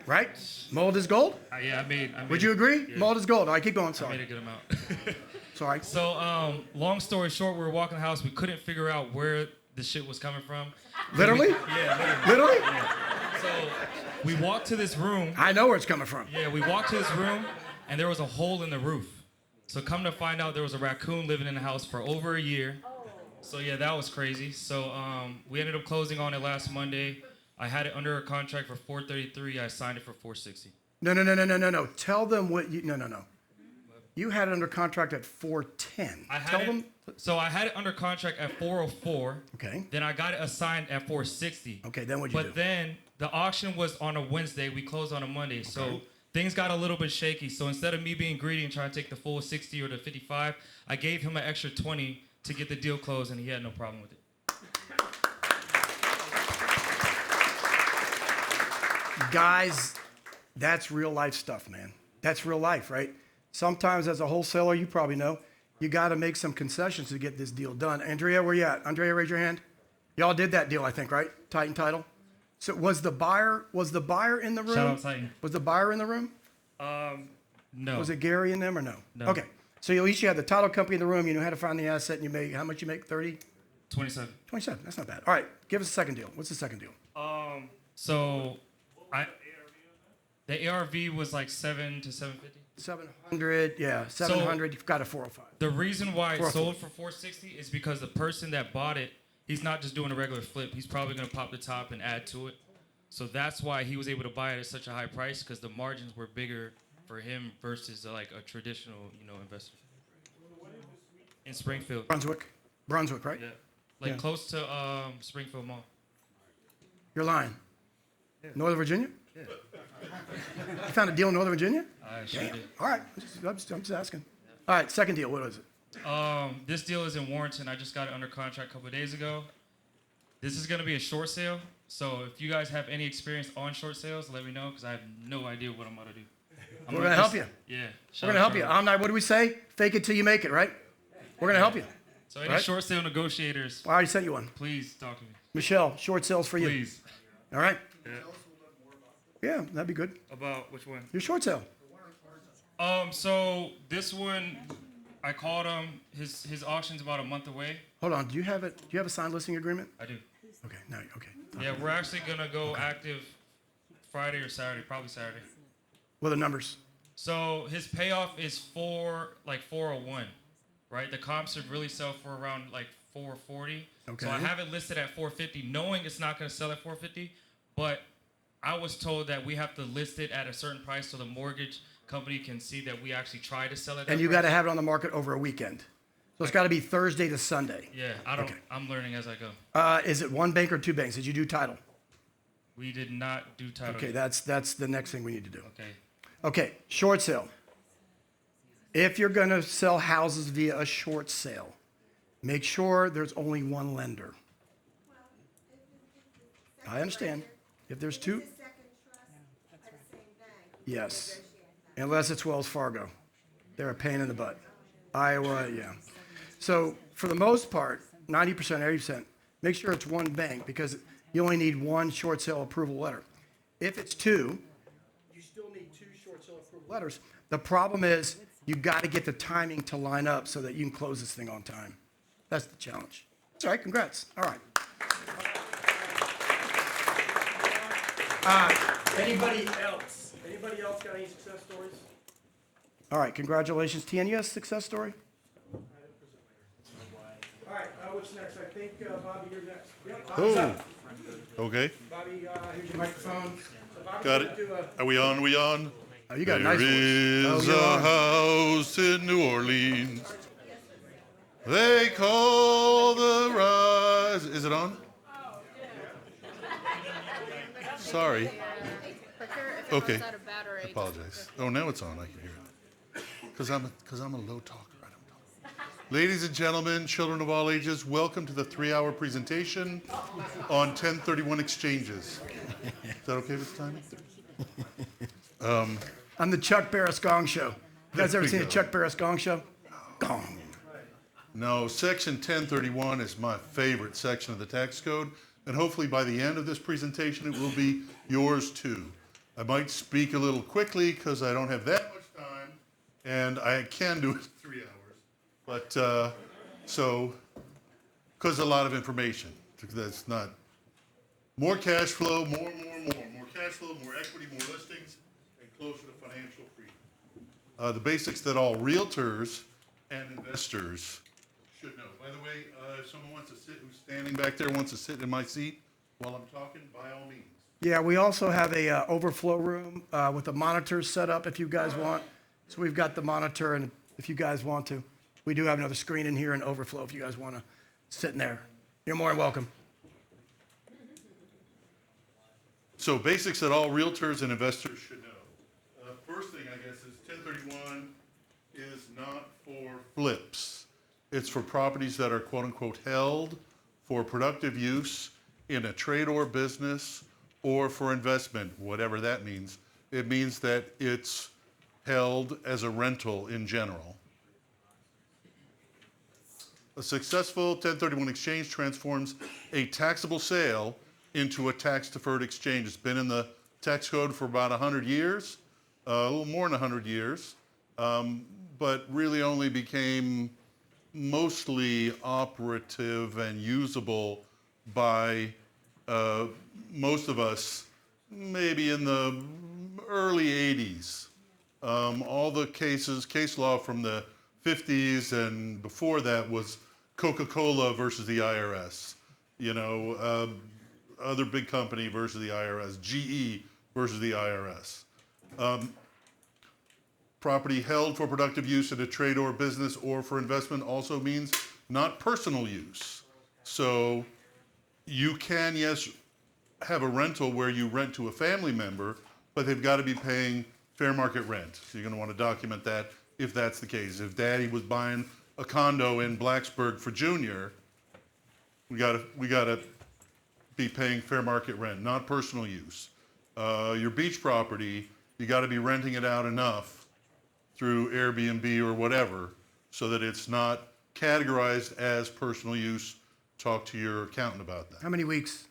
Right? Mold is gold? yeah, I made Would you agree? Yeah. Mold is gold. All right, keep going. I made Sorry. a good amount. Sorry. So, long story short, we were walking the house. We couldn't figure out where the shit was coming from. Literally? Yeah, Literally? So we walked to this room. I know where it's coming from. Yeah, we walked to this room, and there was a hole in the roof. So come to find out, there was a raccoon living in the house for over a year. So yeah, that was crazy. So we ended up closing on it last Monday. I had it under a contract for $433. I signed it for $460. No. Tell them what you. No. You had it under contract at $410. So I had it under contract at $404. Okay. Then I got it assigned at $460. Okay. Then what'd you do? But then the auction was on a Wednesday. We closed on a Monday. Okay. So things got a little bit shaky. So instead of me being greedy and trying to take the full 60 or the 55, I gave him an extra 20 to get the deal closed, and he had no problem with it. Guys, that's real life stuff, man. That's real life, right? Sometimes as a wholesaler, you probably know, you got to make some concessions to get this deal done. Andrea, where you at? Andrea, raise your hand. Y'all did that deal, I think, right? Titan Title. So was the buyer in the room? Shout out Titan. Was the buyer in the room? No. Was it Gary and them or no? No. Okay. So at least you had the title company in the room. You knew how to find the asset, and you made how much you make? 30? 27. 27. That's not bad. All right. Give us a second deal. What's the second deal? So the ARV was like 7 to 750. 700. Yeah, 700. You've got a 405. The reason why it 404. sold for 460 is because the person that bought it, he's not just doing a regular flip. He's probably gonna pop the top and add to it. So that's why he was able to buy it at such a high price, because the margins were bigger for him versus like a traditional, investor. In Springfield. Brunswick, right? Yeah. Like Yeah. close to Springfield Mall. You're lying. Northern Virginia? Yeah. You found a deal in Northern Virginia? I sure Damn. did. All right. I'm just asking. All right. Second deal. What is it? This deal is in Warrenton. I just got it under contract a couple of days ago. This is gonna be a short sale. So if you guys have any experience on short sales, let me know, because I have no idea what I'm gonna do. We're going to help you. Yeah. We're going to help you. Omni, what do we say? Fake it till you make it, right? We're going to help you. So any Right? short sale negotiators, I already sent you one. please talk to me. Michelle, short sales for you. Please. All right? Yeah. Yeah, that'd be good. About which one? Your short sale. So this one, I called him. His auction's about a month away. Hold on. Do you have a signed listing agreement? I do. Okay. No. Okay. Yeah, we're actually gonna go active Friday or Saturday, probably Saturday. What are the numbers? So his payoff is 401, right? The comps should really sell for around like 440. Okay. So I have it listed at 450, knowing it's not gonna sell at 450, but I was told that we have to list it at a certain price so the mortgage company can see that we actually try to sell it. And you got to have it on the market over a weekend. So it's got to be Thursday to Sunday. Yeah, I don't. Okay. I'm learning as I go. Is it one bank or two banks? Did you do title? We did not do title. Okay, that's the next thing we need to do. Okay. Okay, short sale. If you're going to sell houses via a short sale, make sure there's only one lender. I understand. If there's two, Second trust at the same bank. yes. Unless it's Wells Fargo. They're a pain in the butt. Iowa, yeah. So for the most part, 90%, 80%, make sure it's one bank, because you only need one short sale approval letter. If it's two, you still need two short sale approval letters. The problem is you got to get the timing to line up so that you can close this thing on time. That's the challenge. That's all right. Congrats. All right. Anybody else? Anybody else got any success stories? All right. Congratulations. Tian, you have a success story? All right. What's next? I think, Bobby, you're next. Yep, Bobby's up. Okay, Bobby, here's your microphone. So Bobby's got gonna it. do Are we on? We on? Oh, you got a There nice voice. is Oh, you're a on. house in New Orleans. They call the rise. Is it on? Sorry. Okay. I apologize. Oh, now it's on. I can hear it. Because I'm a low talker. I don't talk. Ladies and gentlemen, children of all ages, welcome to the 3-hour presentation on 1031 exchanges. Is that okay with the timing? I'm the Chuck Barris Gong Show. You guys There ever we seen the go. Chuck Barris Gong Show? Gong. No, section 1031 is my favorite section of the tax code, and hopefully by the end of this presentation, it will be yours too. I might speak a little quickly because I don't have that much time, and I can do it in 3 hours. But, because a lot of information. That's not, more cash flow, more cash flow, more equity, more listings, and closer to financial freedom. The basics that all realtors and investors should know. By the way, if someone wants to sit, who's standing back there, wants to sit in my seat while I'm talking, by all means. Yeah, we also have a overflow room with the monitors set up if you guys want. So we've got the monitor, and if you guys want to, we do have another screen in here and overflow if you guys want to sit in there. You're more than welcome. So basics that all realtors and investors should know. First thing, I guess, is 1031 is not for flips. It's for properties that are quote-unquote held for productive use in a trade or business or for investment, whatever that means. It means that it's held as a rental in general. A successful 1031 exchange transforms a taxable sale into a tax-deferred exchange. It's been in the tax code for about 100 years, a little more than 100 years, but really only became mostly operative and usable by most of us maybe in the early 80s. All the case law from the 50s and before that was Coca-Cola versus the IRS. You know, other big company versus the IRS, GE versus the IRS. Property held for productive use in a trade or business or for investment also means not personal use. So you can, yes, have a rental where you rent to a family member, but they've got to be paying fair market rent. So you're going to want to document that if that's the case. If Daddy was buying a condo in Blacksburg for Junior, we got to be paying fair market rent, not personal use. Your beach property, you got to be renting it out enough through Airbnb or whatever so that it's not categorized as personal use. Talk to your accountant about that. How many weeks?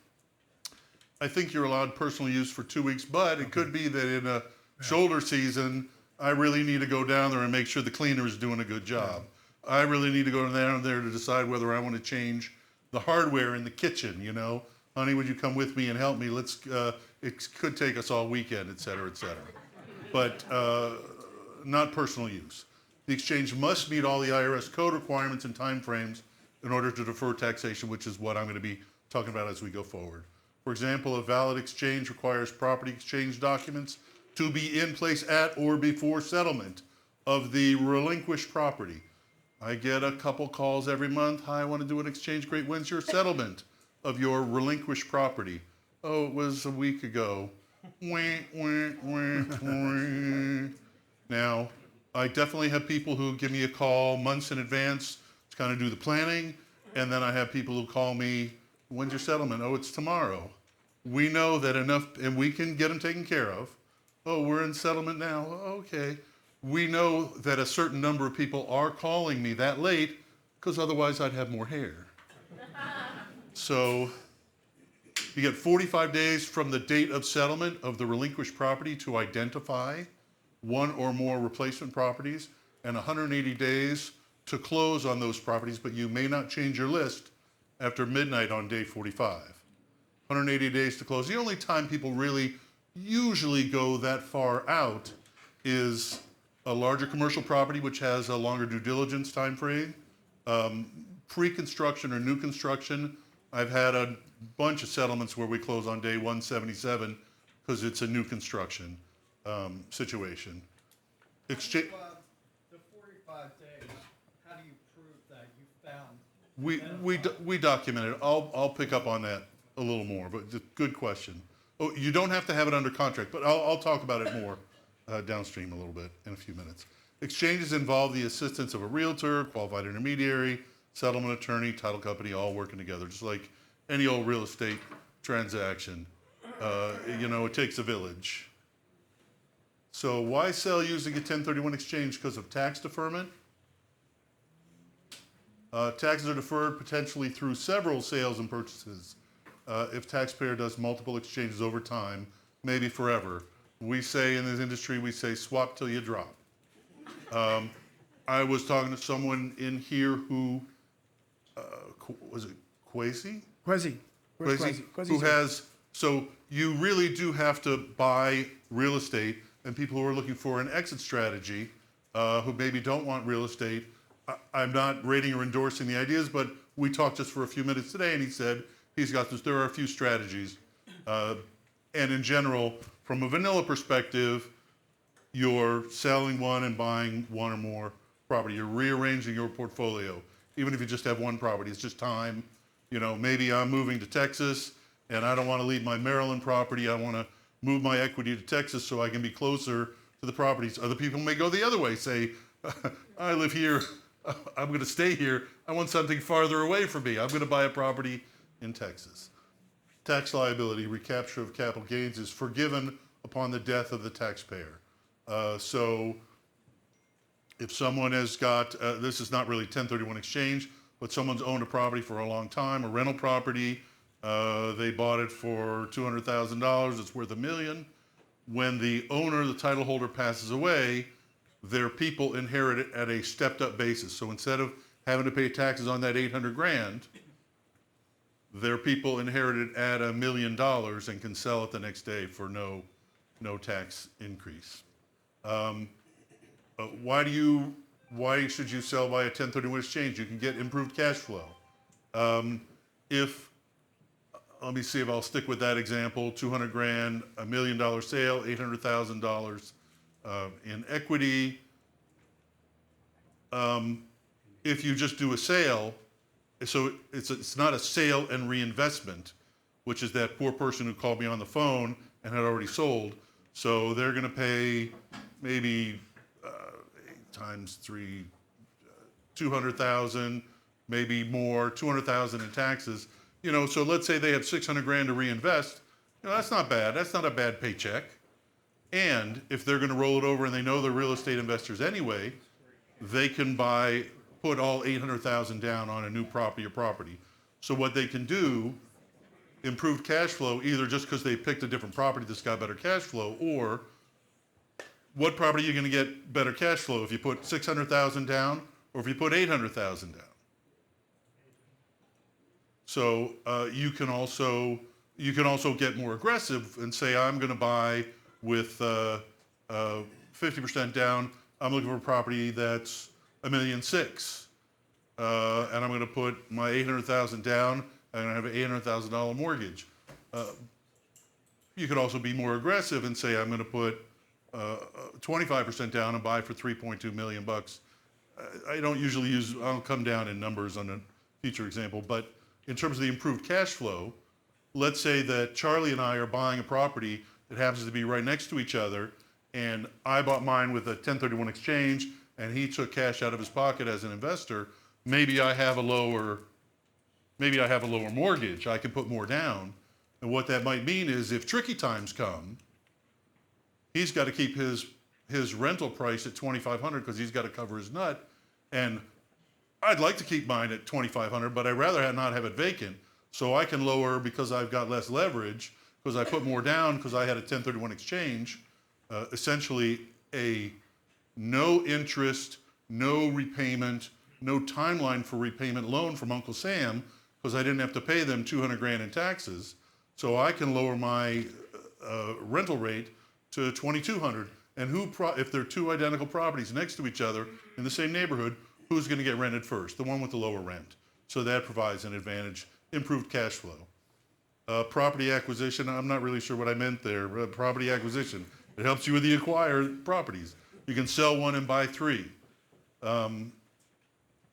I think you're allowed personal use for 2 weeks, but it could be that in a shoulder season, I really need to go down there and make sure the cleaner is doing a good job. I really need to go down there to decide whether I want to change the hardware in the kitchen, you know. Honey, would you come with me and help me? It could take us all weekend, et cetera, et cetera. But not personal use. The exchange must meet all the IRS code requirements and timeframes in order to defer taxation, which is what I'm going to be talking about as we go forward. For example, a valid exchange requires property exchange documents to be in place at or before settlement of the relinquished property. I get a couple calls every month. Hi, I want to do an exchange. Great. When's your settlement of your relinquished property? Oh, it was a week ago. Now, I definitely have people who give me a call months in advance to kind of do the planning, and then I have people who call me, when's your settlement? Oh, it's tomorrow. We know that enough, and we can get them taken care of. Oh, we're in settlement now. Okay. We know that a certain number of people are calling me that late because otherwise I'd have more hair. So you get 45 days from the date of settlement of the relinquished property to identify one or more replacement properties, and 180 days to close on those properties, but you may not change your list after midnight on day 45. 180 days to close. The only time people really usually go that far out is a larger commercial property, which has a longer due diligence time frame. Pre-construction or new construction, I've had a bunch of settlements where we close on day 177 because it's a new construction situation. The 45 days, how do you prove that you found? We document it. I'll pick up on that a little more, but good question. Oh, you don't have to have it under contract, but I'll talk about it more downstream a little bit in a few minutes. Exchanges involve the assistance of a realtor, qualified intermediary, settlement attorney, title company, all working together, just like any old real estate transaction. You know, it takes a village. So why sell using a 1031 exchange? Because of tax deferment. Taxes are deferred potentially through several sales and purchases. If taxpayer does multiple exchanges over time, maybe forever. We say in this industry, we say swap till you drop. I was talking to someone in here who, was it Quasi? Quasi. Where's Quasi, Quasi? who has, so you really do have to buy real estate, and people who are looking for an exit strategy, who maybe don't want real estate. I'm not rating or endorsing the ideas, but we talked just for a few minutes today, and he said he's got this. There are a few strategies. And in general, from a vanilla perspective, you're selling one and buying one or more property. You're rearranging your portfolio. Even if you just have one property, it's just time. You know, maybe I'm moving to Texas and I don't want to leave my Maryland property. I want to move my equity to Texas so I can be closer to the properties. Other people may go the other way, say, I live here, I'm going to stay here. I want something farther away from me. I'm going to buy a property in Texas. Tax liability, recapture of capital gains is forgiven upon the death of the taxpayer. So if someone has got, this is not really 1031 exchange, but someone's owned a property for a long time, a rental property, They bought it for $200,000. It's worth $1 million. When the owner, the title holder, passes away, their people inherit it at a stepped-up basis. So instead of having to pay taxes on that 800 grand, their people inherit it at $1 million and can sell it the next day for no tax increase. Why should you sell by a 1031 exchange? You can get improved cash flow. Let me see if I'll stick with that example, 200 grand, $1 million sale, $800,000 in equity. If you just do a sale, so it's not a sale and reinvestment, which is that poor person who called me on the phone and had already sold. So they're going to pay maybe 8 times 3, 200,000, maybe more, 200,000 in taxes. So let's say they have 600 grand to reinvest. That's not bad. That's not a bad paycheck. And if they're going to roll it over and they know they're real estate investors anyway, they can put all 800,000 down on a new property or property. So what they can do, improved cash flow, either just because they picked a different property that's got better cash flow, or what property are you going to get better cash flow if you put 600,000 down or if you put 800,000 down? So you can also get more aggressive and say, I'm going to buy with 50% down. I'm looking for a property that's $1.6 million, and I'm going to put my 800,000 down. I'm going to have an $800,000 mortgage. You could also be more aggressive and say, I'm going to put 25% down and buy for $3.2 million. I don't usually I'll come down in numbers on a future example, but in terms of the improved cash flow, let's say that Charlie and I are buying a property that happens to be right next to each other, and I bought mine with a 1031 exchange, and he took cash out of his pocket as an investor. Maybe I have a lower mortgage. I can put more down. And what that might mean is if tricky times come, he's got to keep his rental price at $2,500 because he's got to cover his nut. And I'd like to keep mine at $2,500, but I'd rather not have it vacant. So I can lower because I've got less leverage, because I put more down because I had a 1031 exchange, essentially a no interest, no repayment, no timeline for repayment loan from Uncle Sam, because I didn't have to pay them 200 grand in taxes. So I can lower my rental rate to 2,200. And if there are two identical properties next to each other in the same neighborhood, who's going to get rented first? The one with the lower rent. So that provides an advantage, improved cash flow. Property acquisition, I'm not really sure what I meant there. Property acquisition, it helps you with the acquired properties. You can sell one and buy 3.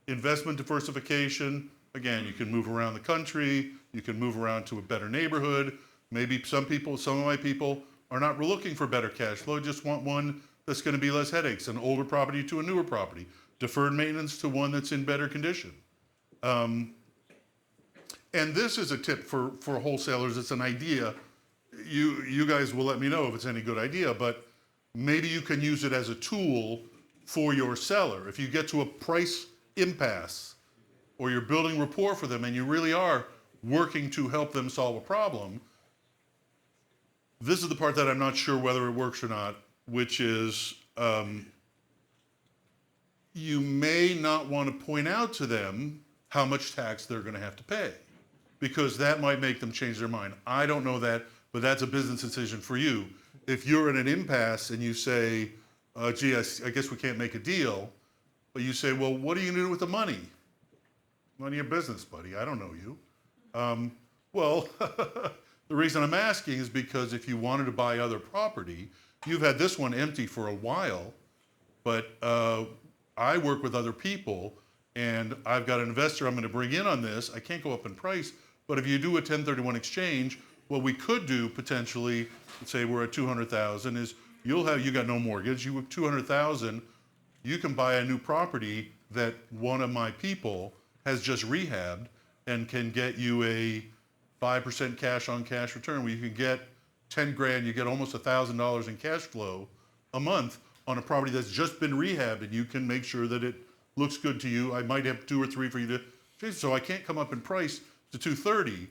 Investment diversification, again, you can move around the country, you can move around to a better neighborhood. Maybe some of my people are not looking for better cash flow, just want one that's going to be less headaches, an older property to a newer property, deferred maintenance to one that's in better condition. And this is a tip for wholesalers. It's an idea. You guys will let me know if it's any good idea, but maybe you can use it as a tool for your seller. If you get to a price impasse or you're building rapport for them and you really are working to help them solve a problem, this is the part that I'm not sure whether it works or not, which is you may not want to point out to them how much tax they're going to have to pay, because that might make them change their mind. I don't know that, but that's a business decision for you. If you're in an impasse and you say, gee, I guess we can't make a deal, but you say, well, what are you going to do with the money? None of your business, buddy. I don't know you. Well, the reason I'm asking is because if you wanted to buy other property, you've had this one empty for a while, but I work with other people, and I've got an investor I'm going to bring in on this. I can't go up in price, but if you do a 1031 exchange, what we could do potentially, let's say we're at 200,000, is you got no mortgage, you have 200,000, you can buy a new property that one of my people has just rehabbed and can get you a 5% cash on cash return, where you can get 10 grand, you get almost $1,000 in cash flow a month on a property that's just been rehabbed, and you can make sure that it looks good to you. I might have 2 or 3 for you to change, so I can't come up in price to 230,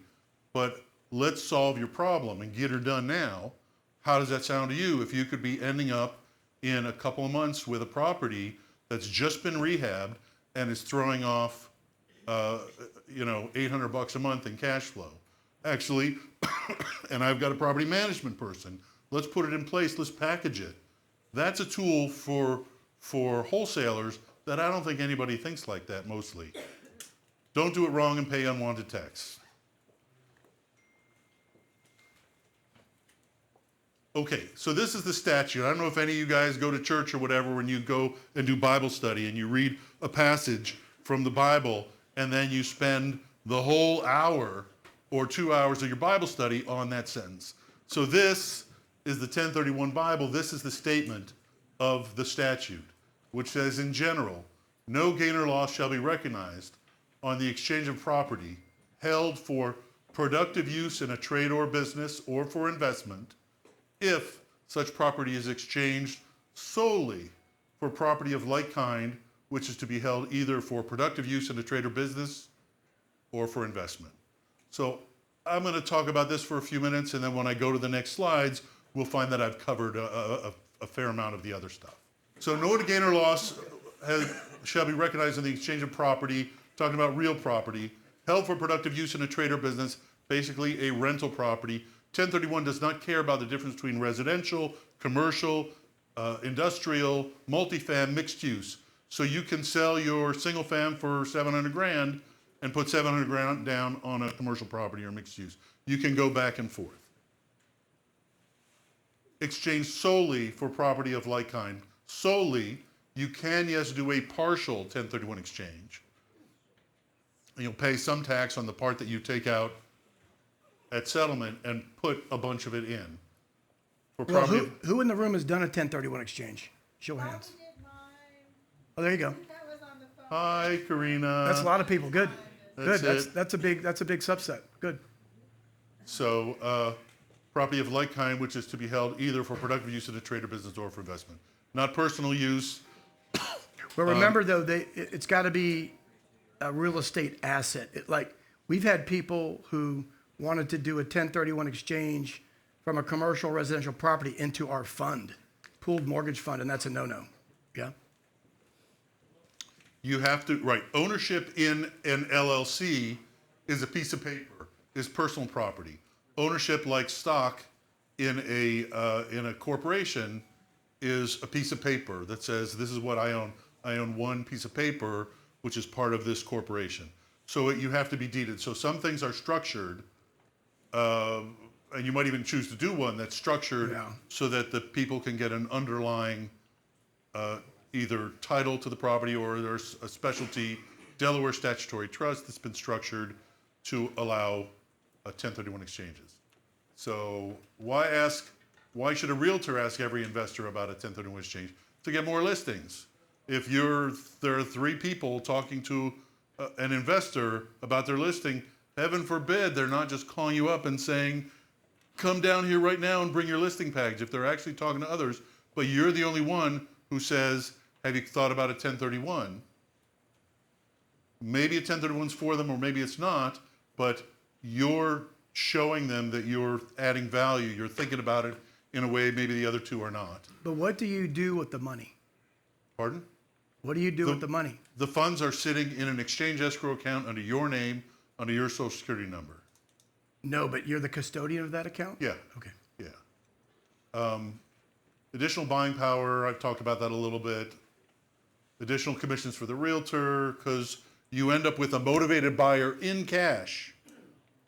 but let's solve your problem and get her done now. How does that sound to you? If you could be ending up in a couple of months with a property that's just been rehabbed and is throwing off, $800 a month in cash flow. Actually, and I've got a property management person. Let's put it in place. Let's package it. That's a tool for wholesalers that I don't think anybody thinks like that mostly. Don't do it wrong and pay unwanted tax. Okay, so this is the statute. I don't know if any of you guys go to church or whatever when you go and do Bible study and you read a passage from the Bible and then you spend the whole hour or 2 hours of your Bible study on that sentence. So this is the 1031 Bible. This is the statement of the statute, which says, in general, no gain or loss shall be recognized on the exchange of property held for productive use in a trade or business or for investment, if such property is exchanged solely for property of like kind, which is to be held either for productive use in a trade or business or for investment. So I'm going to talk about this for a few minutes, and then when I go to the next slides, we'll find that I've covered a fair amount of the other stuff. So no gain or loss shall be recognized in the exchange of property, talking about real property, held for productive use in a trade or business, basically a rental property. 1031 does not care about the difference between residential, commercial, industrial, multifam, mixed use. So you can sell your single fam for 700 grand and put 700 grand down on a commercial property or mixed use. You can go back and forth. Exchange solely for property of like kind. Solely, you can, yes, do a partial 1031 exchange. And you'll pay some tax on the part that you take out at settlement and put a bunch of it in. For Well, property. who in the room has done a 1031 exchange? Show of hands. Oh, there you go. Hi, Karina. That's a lot of people. Good. That's Good. it. That's a big subset. Good. So, property of like kind, which is to be held either for productive use in a trade or business or for investment. Not personal use. But remember, though, it's got to be a real estate asset. We've had people who wanted to do a 1031 exchange from a commercial residential property into our fund, pooled mortgage fund, and that's a no-no. Yeah? You have to, right, ownership in an LLC is a piece of paper, is personal property. Ownership like stock in a corporation is a piece of paper that says, this is what I own. I own one piece of paper, which is part of this corporation. So you have to be deeded. So some things are structured, and you might even choose to do one that's structured so that the people can get an underlying either title to the property, or there's a specialty Delaware statutory trust that's been structured to allow 1031 exchanges. So why should a realtor ask every investor about a 1031 exchange? To get more listings. If there are three people talking to an investor about their listing, heaven forbid they're not just calling you up and saying, come down here right now and bring your listing package. If they're actually talking to others, but you're the only one who says, have you thought about a 1031? Maybe a 1031's for them, or maybe it's not, but you're showing them that you're adding value. You're thinking about it in a way maybe the other two are not. But what do you do with the money? Pardon? What do you do with the money? The funds are sitting in an exchange escrow account under your name, under your social security number. No, but you're the custodian of that account? Yeah. Okay. Yeah. Additional buying power, I've talked about that a little bit. Additional commissions for the realtor, because you end up with a motivated buyer in cash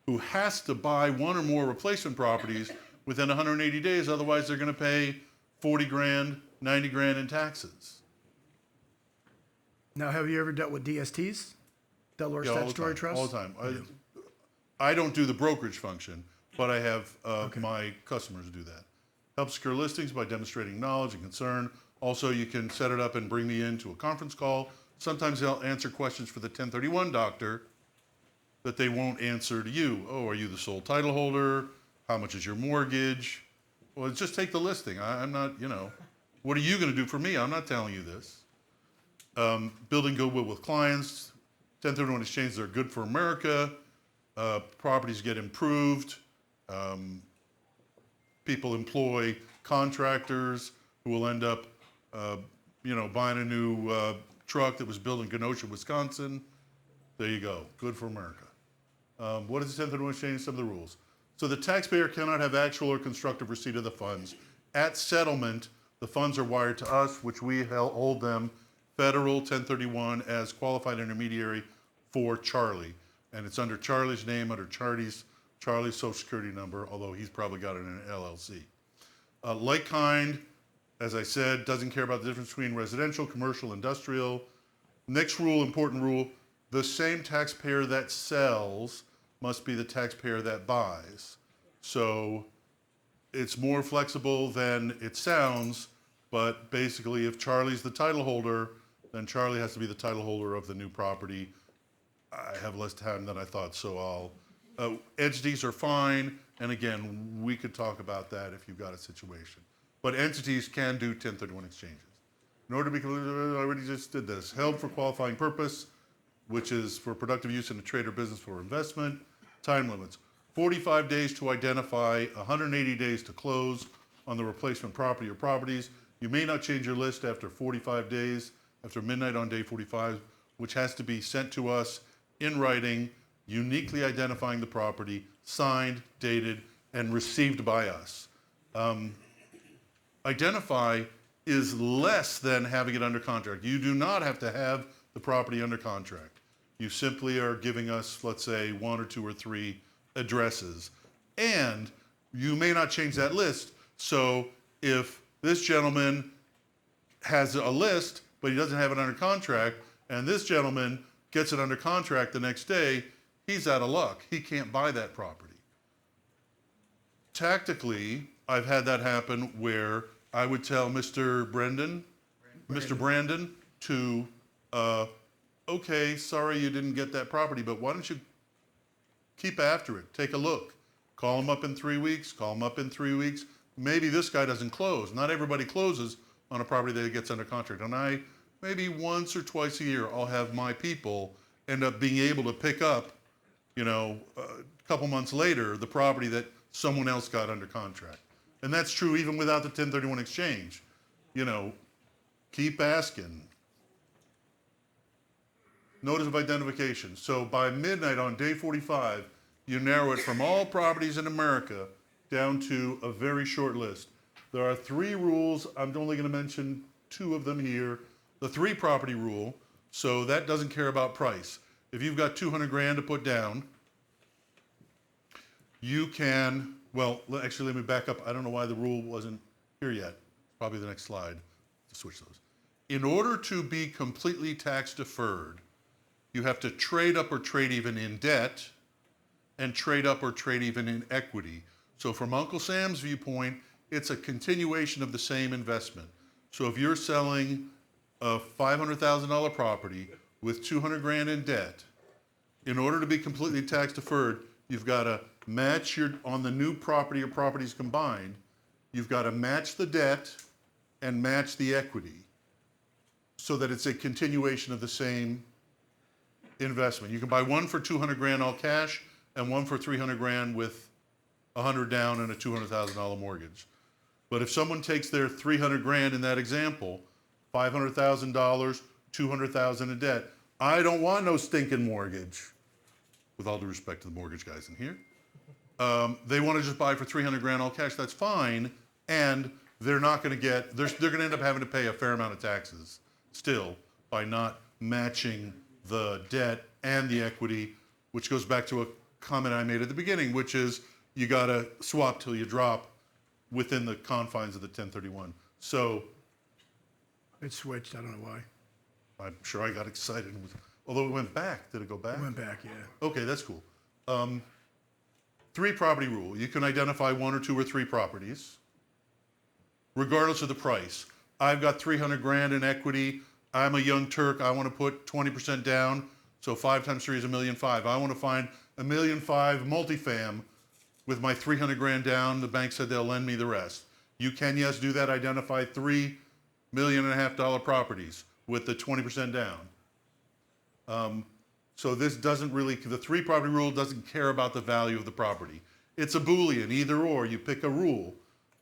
who has to buy one or more replacement properties within 180 days. Otherwise, they're going to pay 40 grand, 90 grand in taxes. Now, have you ever dealt with DSTs? Delaware Yeah, Statutory Trust? all the time. I don't do the brokerage function, but I have my customers do that. Help secure listings by demonstrating knowledge and concern. Also, you can set it up and bring me into a conference call. Sometimes they'll answer questions for the 1031 doctor that they won't answer to you. Oh, are you the sole title holder? How much is your mortgage? Well, just take the listing. I'm not, what are you going to do for me? I'm not telling you this. Building goodwill with clients. 1031 exchanges are good for America. properties get improved. People employ contractors who will end up, buying a new truck that was built in Kenosha, Wisconsin. There you go. Good for America. What is the 1031 exchange? Some of the rules. So the taxpayer cannot have actual or constructive receipt of the funds. At settlement, the funds are wired to us, which we hold them federal 1031 as qualified intermediary for Charlie. And it's under Charlie's name, under Charlie's social security number, although he's probably got it in an LLC. Like kind, as I said, doesn't care about the difference between residential, commercial, industrial. Next rule, important rule, the same taxpayer that sells must be the taxpayer that buys. So it's more flexible than it sounds, but basically if Charlie's the title holder, then Charlie has to be the title holder of the new property. I have less time than I thought, so entities are fine, and again, we could talk about that if you've got a situation. But entities can do 1031 exchanges. In order to be, I already just did this, held for qualifying purpose, which is for productive use in a trade or business for investment. Time limits, 45 days to identify, 180 days to close on the replacement property or properties. You may not change your list after 45 days, after midnight on day 45, which has to be sent to us in writing, uniquely identifying the property, signed, dated, and received by us. Identify is less than having it under contract. You do not have to have the property under contract. You simply are giving us, let's say, 1 or 2 or 3 addresses. And you may not change that list. So if this gentleman has a list, but he doesn't have it under contract, and this gentleman gets it under contract the next day, he's out of luck. He can't buy that property. Tactically, I've had that happen where I would tell Mr. Brandon to, okay, sorry you didn't get that property, but why don't you keep after it, take a look. Call him up in 3 weeks, call him up in 3 weeks. Maybe this guy doesn't close. Not everybody closes on a property that gets under contract. And maybe once or twice a year, I'll have my people end up being able to pick up, a couple months later, the property that someone else got under contract. And that's true even without the 1031 exchange. Keep asking. Notice of identification. So by midnight on day 45, you narrow it from all properties in America down to a very short list. There are 3 rules. I'm only going to mention 2 of them here. The 3 property rule, so that doesn't care about price. If you've got 200 grand to put down, you can, actually let me back up. I don't know why the rule wasn't here yet. Probably the next slide to switch those. In order to be completely tax deferred, you have to trade up or trade even in debt and trade up or trade even in equity. So from Uncle Sam's viewpoint, it's a continuation of the same investment. So if you're selling a $500,000 property with 200 grand in debt, in order to be completely tax deferred, you've got to match on the new property or properties combined, you've got to match the debt and match the equity so that it's a continuation of the same investment. You can buy one for 200 grand all cash and one for 300 grand with 100 down and a $200,000 mortgage. But if someone takes their 300 grand in that example, $500,000, 200,000 in debt, I don't want no stinking mortgage. With all due respect to the mortgage guys in here. They want to just buy for 300 grand all cash, that's fine. And they're not going to get, they're going to end up having to pay a fair amount of taxes still by not matching the debt and the equity, which goes back to a comment I made at the beginning, which is you got to swap till you drop within the confines of the 1031. So It switched, I don't know why. I'm sure I got excited. Although it went back. Did it go back? It went back, yeah. Okay, that's cool. 3 property rule. You can identify 1 or 2 or 3 properties, regardless of the price. I've got 300 grand in equity. I'm a young Turk. I want to put 20% down. So 5 times 3 is $1.5 million. I want to find $1.5 million multifam with my 300 grand down. The bank said they'll lend me the rest. You can, yes, do that. Identify $3.5 million properties with the 20% down. So this doesn't really, the 3 property rule doesn't care about the value of the property. It's a Boolean, either or, you pick a rule.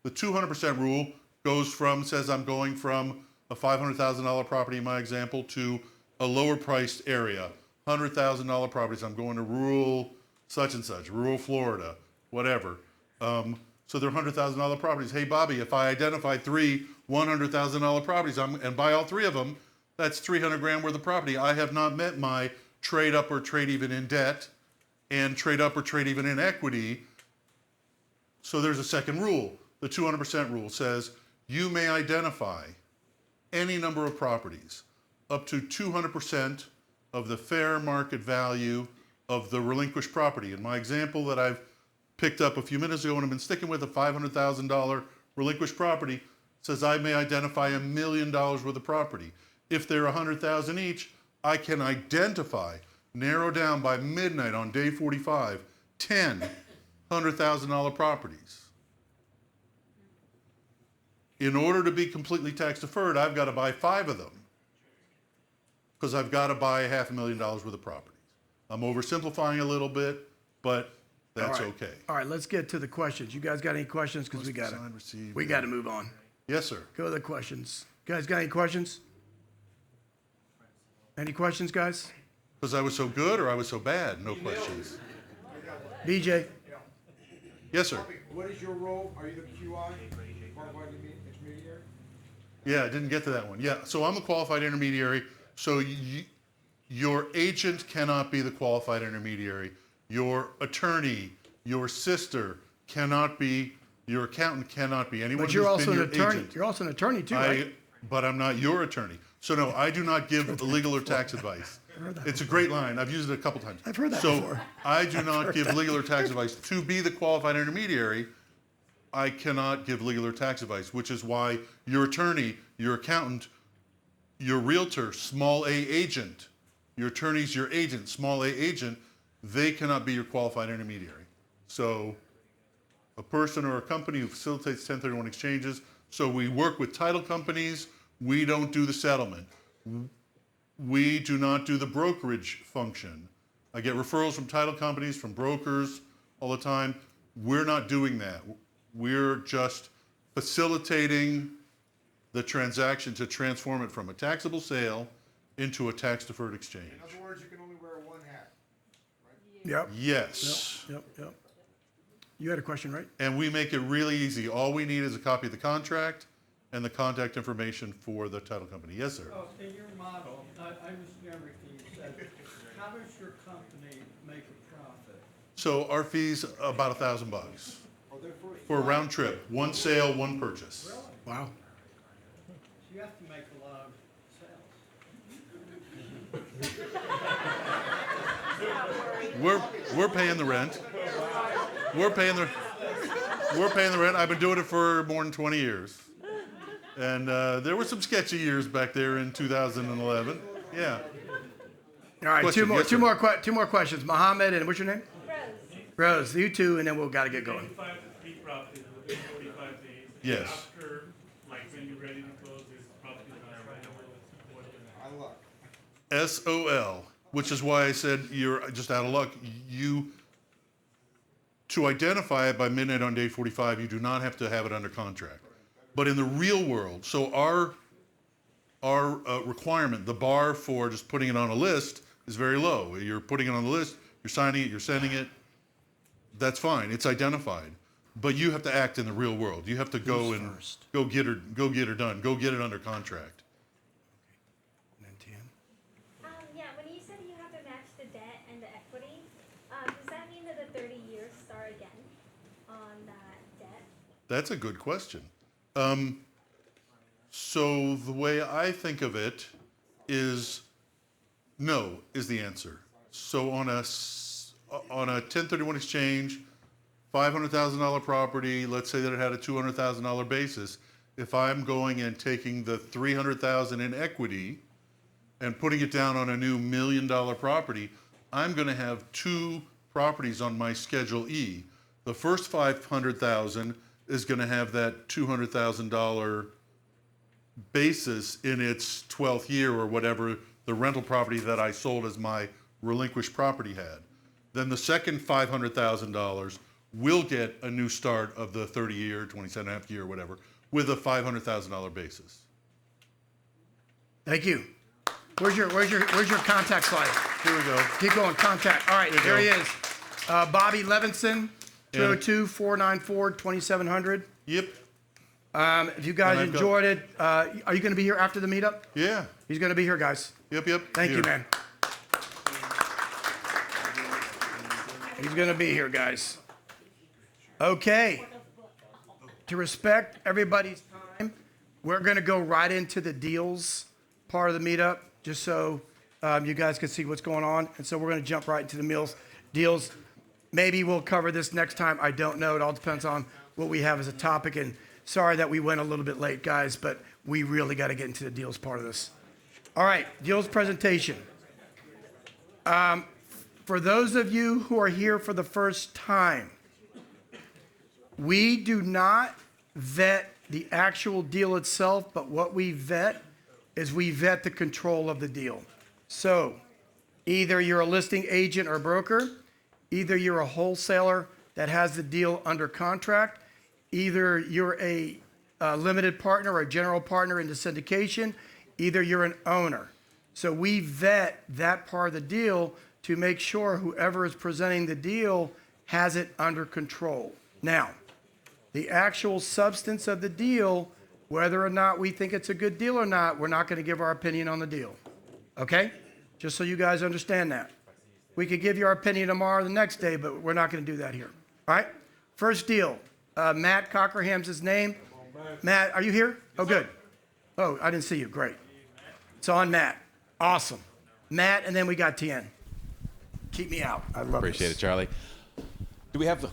The 200% rule goes from, says I'm going from a $500,000 property in my example to a lower priced area, $100,000 properties. I'm going to rural such and such, rural Florida, whatever. So they're $100,000 properties. Hey, Bobby, if I identify 3 $100,000 properties and buy all 3 of them, that's 300 grand worth of property. I have not met my trade up or trade even in debt and trade up or trade even in equity. So there's a second rule. The 200% rule says you may identify any number of properties up to 200% of the fair market value of the relinquished property. In my example that I've picked up a few minutes ago and I've been sticking with, a $500,000 relinquished property, says I may identify $1 million worth of property. If they're 100,000 each, I can identify, narrow down by midnight on day 45, 10 $100,000 properties. In order to be completely tax deferred, I've got to buy 5 of them because I've got to buy $500,000 worth of properties. I'm oversimplifying a little bit, but that's All right. okay. All right, let's get to the questions. You guys got any questions? Because we got Design, receive, we got to move on. Yes, sir. Go to the questions. Guys, got any questions? Any questions, guys? Because I was so good or I was so bad? No questions. BJ? Yes, sir. What is your role? Are you the QI, qualified intermediary? Yeah, I didn't get to that one. Yeah, so I'm a qualified intermediary. So your agent cannot be the qualified intermediary. Your attorney, your sister cannot be, your accountant cannot be. Anyone But you're who's also been an your attorney. agent. You're also an attorney too, right? But I'm not your attorney. So no, I do not give legal or tax advice. It's a great line. I've used it a couple times. I've heard that so before. I do not give legal or tax advice. To be the qualified intermediary, I cannot give legal or tax advice, which is why your attorney, your accountant, your realtor, small a agent, your attorney's your agent, small a agent, they cannot be your qualified intermediary. So a person or a company who facilitates 1031 exchanges, so we work with title companies, we don't do the settlement. We do not do the brokerage function. I get referrals from title companies, from brokers all the time. We're not doing that. We're just facilitating the transaction to transform it from a taxable sale into a tax-deferred exchange. In other words, you can only wear one hat, right? Yep. Yes. Yep. You had a question, right? And we make it really easy. All we need is a copy of the contract and the contact information for the title company. Yes, sir. Oh, in your model, I understand everything you said. How does your company make a profit? So our fee's about $1,000 for a round trip. One sale, one purchase. Really? Wow. So you have to make a lot of sales. We're paying the rent. We're paying the rent. I've been doing it for more than 20 years. And there were some sketchy years back there in 2011. Yeah. All right, Question, yes, two sir. more questions. Mohammed and what's your name? Rose. Rose, you two, and then we'll gotta get going. 25 to 3 properties within 45 days. Yes. After, like, when you're ready to close, this property is not available. I look. SOL, which is why I said you're just out of luck. To identify it by midnight on day 45, you do not have to have it under contract. But in the real world, so our requirement, the bar for just putting it on a list is very low. You're putting it on the list, you're signing it, you're sending it. That's fine. It's identified. But you have to act in the real world. You have to go and go get her done. Go get it under contract. And then Tian. Yeah, when you said you have to match the debt and the equity, does that mean that the 30 years start again on that debt? That's a good question. So the way I think of it is no is the answer. So on a 1031 exchange, $500,000 property, let's say that it had a $200,000 basis. If I'm going and taking the $300,000 in equity and putting it down on a new $1 million property, I'm going to have 2 properties on my Schedule E. The first $500,000 is going to have that $200,000 basis in its 12th year or whatever the rental property that I sold as my relinquished property had. Then the second $500,000 will get a new start of the 30-year, 27.5 year, whatever, with a $500,000 basis. Thank you. Where's your contact slide? Here we go. Keep going, contact. All right, There you there he go. is. Bobby Levinson, 202-494-2700. Yep. If you guys And I've got- enjoyed it, are you going to be here after the meetup? Yeah. He's going to be here, guys. Yep. Thank you, Here. man. He's going to be here, guys. Okay. To respect everybody's time, we're going to go right into the deals part of the meetup, just so you guys can see what's going on. And so we're going to jump right into the deals. Maybe we'll cover this next time. I don't know. It all depends on what we have as a topic. And sorry that we went a little bit late, guys, but we really got to get into the deals part of this. All right, deals presentation. For those of you who are here for the first time, we do not vet the actual deal itself, but what we vet is we vet the control of the deal. So either you're a listing agent or broker, either you're a wholesaler that has the deal under contract, either you're a limited partner or a general partner in the syndication, either you're an owner. So we vet that part of the deal to make sure whoever is presenting the deal has it under control. Now, the actual substance of the deal, whether or not we think it's a good deal or not, we're not going to give our opinion on the deal. Okay? Just so you guys understand that. We could give you our opinion tomorrow or the next day, but we're not going to do that here. All right? First deal. Matt Cockerham's his name. Matt, are you here? Oh, good. Oh, I didn't see you. Great. It's on Matt. Awesome. Matt, and then we got Tien. Keep me out. I love Appreciate this. it, Charlie. Do we have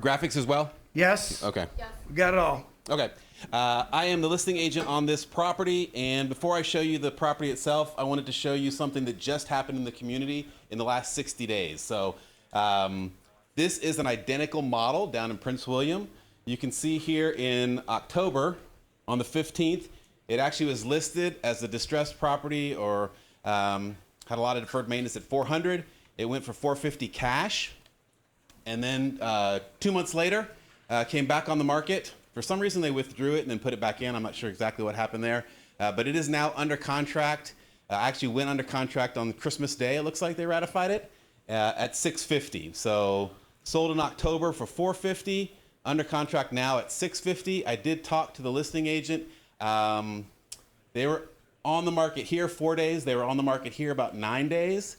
graphics as well? Yes. Okay. We got it all. Okay. I am the listing agent on this property, and before I show you the property itself, I wanted to show you something that just happened in the community in the last 60 days. So this is an identical model down in Prince William. You can see here in October, on the 15th, it actually was listed as a distressed property or had a lot of deferred maintenance at $400. It went for $450 cash. And then 2 months later, came back on the market. For some reason, they withdrew it and then put it back in. I'm not sure exactly what happened there. But it is now under contract. Actually went under contract on Christmas Day. It looks like they ratified it at $650. So sold in October for $450. Under contract now at $650. I did talk to the listing agent. They were on the market here 4 days. They were on the market here about 9 days.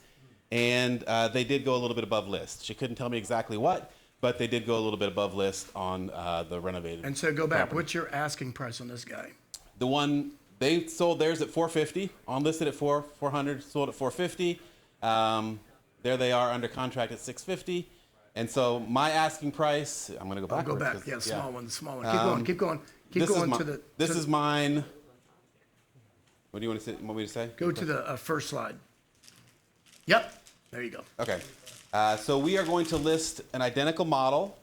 And they did go a little bit above list. She couldn't tell me exactly what, but they did go a little bit above list on the renovated. And so go back. property. What's your asking price on this guy? The one they sold theirs at $450, on listed at $400, sold at $450. There they are under contract at $650. And so my asking price, I'm going to go back. Go back. Yeah, the small one. The small one. Keep going. Keep going. Keep going to the. This is mine. What do you want to say? Want me to say? Go to the first slide. Yep. There you go. Okay. So we are going to list an identical model,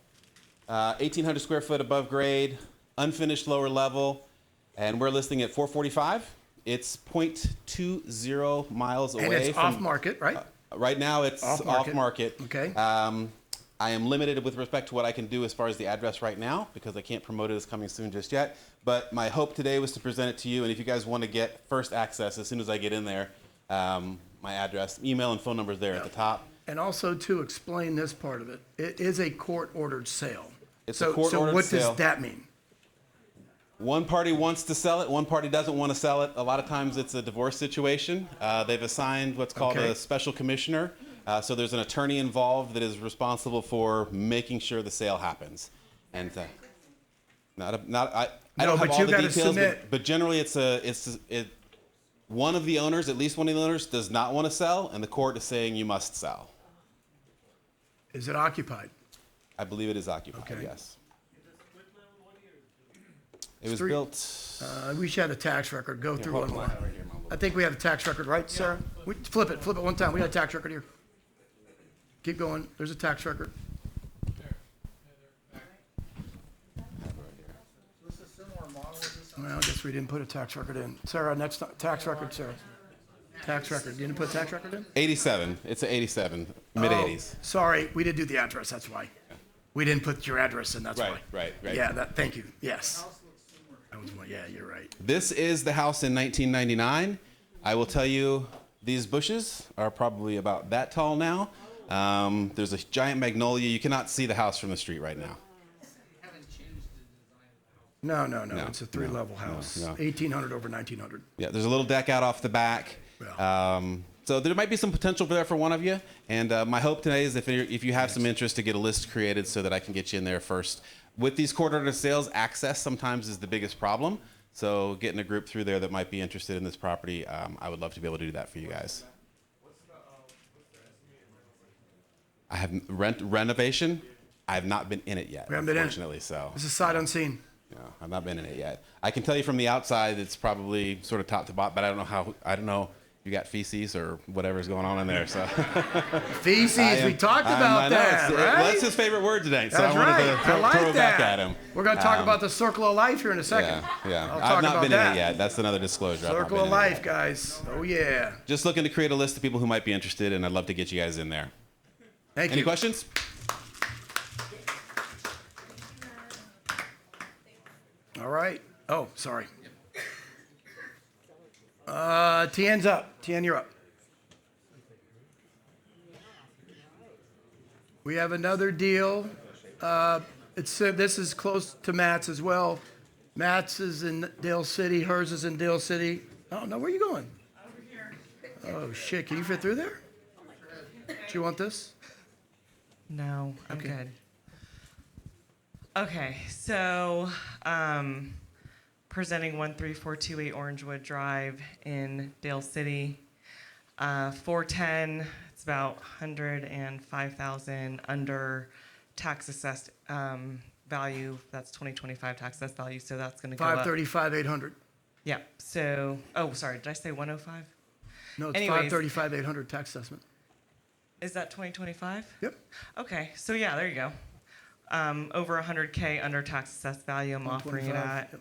1,800 square foot above grade, unfinished lower level, and we're listing at $445. It's 0.20 miles away. And it's from, off market, right? Right now, it's off market. Okay. I am limited with respect to what I can do as far as the address right now because I can't promote it as coming soon just yet. But my hope today was to present it to you, and if you guys want to get first access as soon as I get in there, my address, email, and phone number is there at the top. And also to explain this part of it, it is a court-ordered sale. It's a court-ordered So what sale. does that mean? One party wants to sell it, one party doesn't want to sell it. A lot of times it's a divorce situation. They've assigned what's called a special commissioner. So there's an attorney involved that is responsible for making sure the sale happens. And I don't have all the details, but generally one of the owners, at least one of the owners, does not want to sell, and the court is saying you must sell. Is it occupied? I believe it is occupied, Okay. yes. It was built. We should have a tax record. Go through hold one on, more. I have it right here, Mom. I think we have a tax record, right, Sarah? Flip it one time. We got a tax record here. Keep going. There's a tax record. Is this a similar model as this? Well, I guess we didn't put a tax record in. Sarah, next tax record, Sarah. Tax record. You didn't put tax record in? 87. It's an 87, mid 80s. Oh, sorry, we did do the address. That's why. We didn't put your address in. That's Right, why. right. Yeah. Thank you. Yes. That was one. Yeah, you're right. This is the house in 1999. I will tell you, these bushes are probably about that tall now. There's a giant magnolia. You cannot see the house from the street right now. No. It's a three-level house. no. 1,800 over 1,900. Yeah, there's a little deck out off the back. So there might be some potential for there for one of you. And my hope today is if you have some interest to get a list created so that I can get you in there first. With these court-ordered sales, access sometimes is the biggest problem. So getting a group through there that might be interested in this property, I would love to be able to do that for you guys. I have renovation. I have not been in it yet, We haven't been in it. unfortunately. So This is sight unseen. no, I've not been in it yet. I can tell you from the outside, it's probably sort of top to bottom, but I don't know. You got feces or whatever's going on in there. So Feces. We talked about I know, that, well, right? that's his favorite word today. So That's I wanted right. to throw I like it that. back at him. We're going to talk about the circle of life here in a second. Yeah. I'll I've talk not about been that. in it yet. That's another disclosure. I've not Circle been of in it life, yet. guys. Oh yeah. Just looking to create a list of people who might be interested, and I'd love to get you guys in there. Thank Any you. questions? All right. Oh, sorry. Tien's up. Tien, you're up. We have another deal. This is close to Matt's as well. Matt's is in Dale City. Hers is in Dale City. Oh no, where are you going? Over here. Oh shit! Can you fit through there? Do you want this? No, I'm Okay. good. Okay, so presenting 13428 Orangewood Drive in Dale City. 410, it's about 105,000 under tax assessed value. That's 2025 tax assessed value, so that's going to go up. 535, 800. Yeah. So, oh, sorry, did I say 105? No, it's Anyways. 535, 800 tax assessment. Is that 2025? Yep. Okay, so yeah, there you go. Over 100K under tax assessed value, I'm offering it 125, at. yep.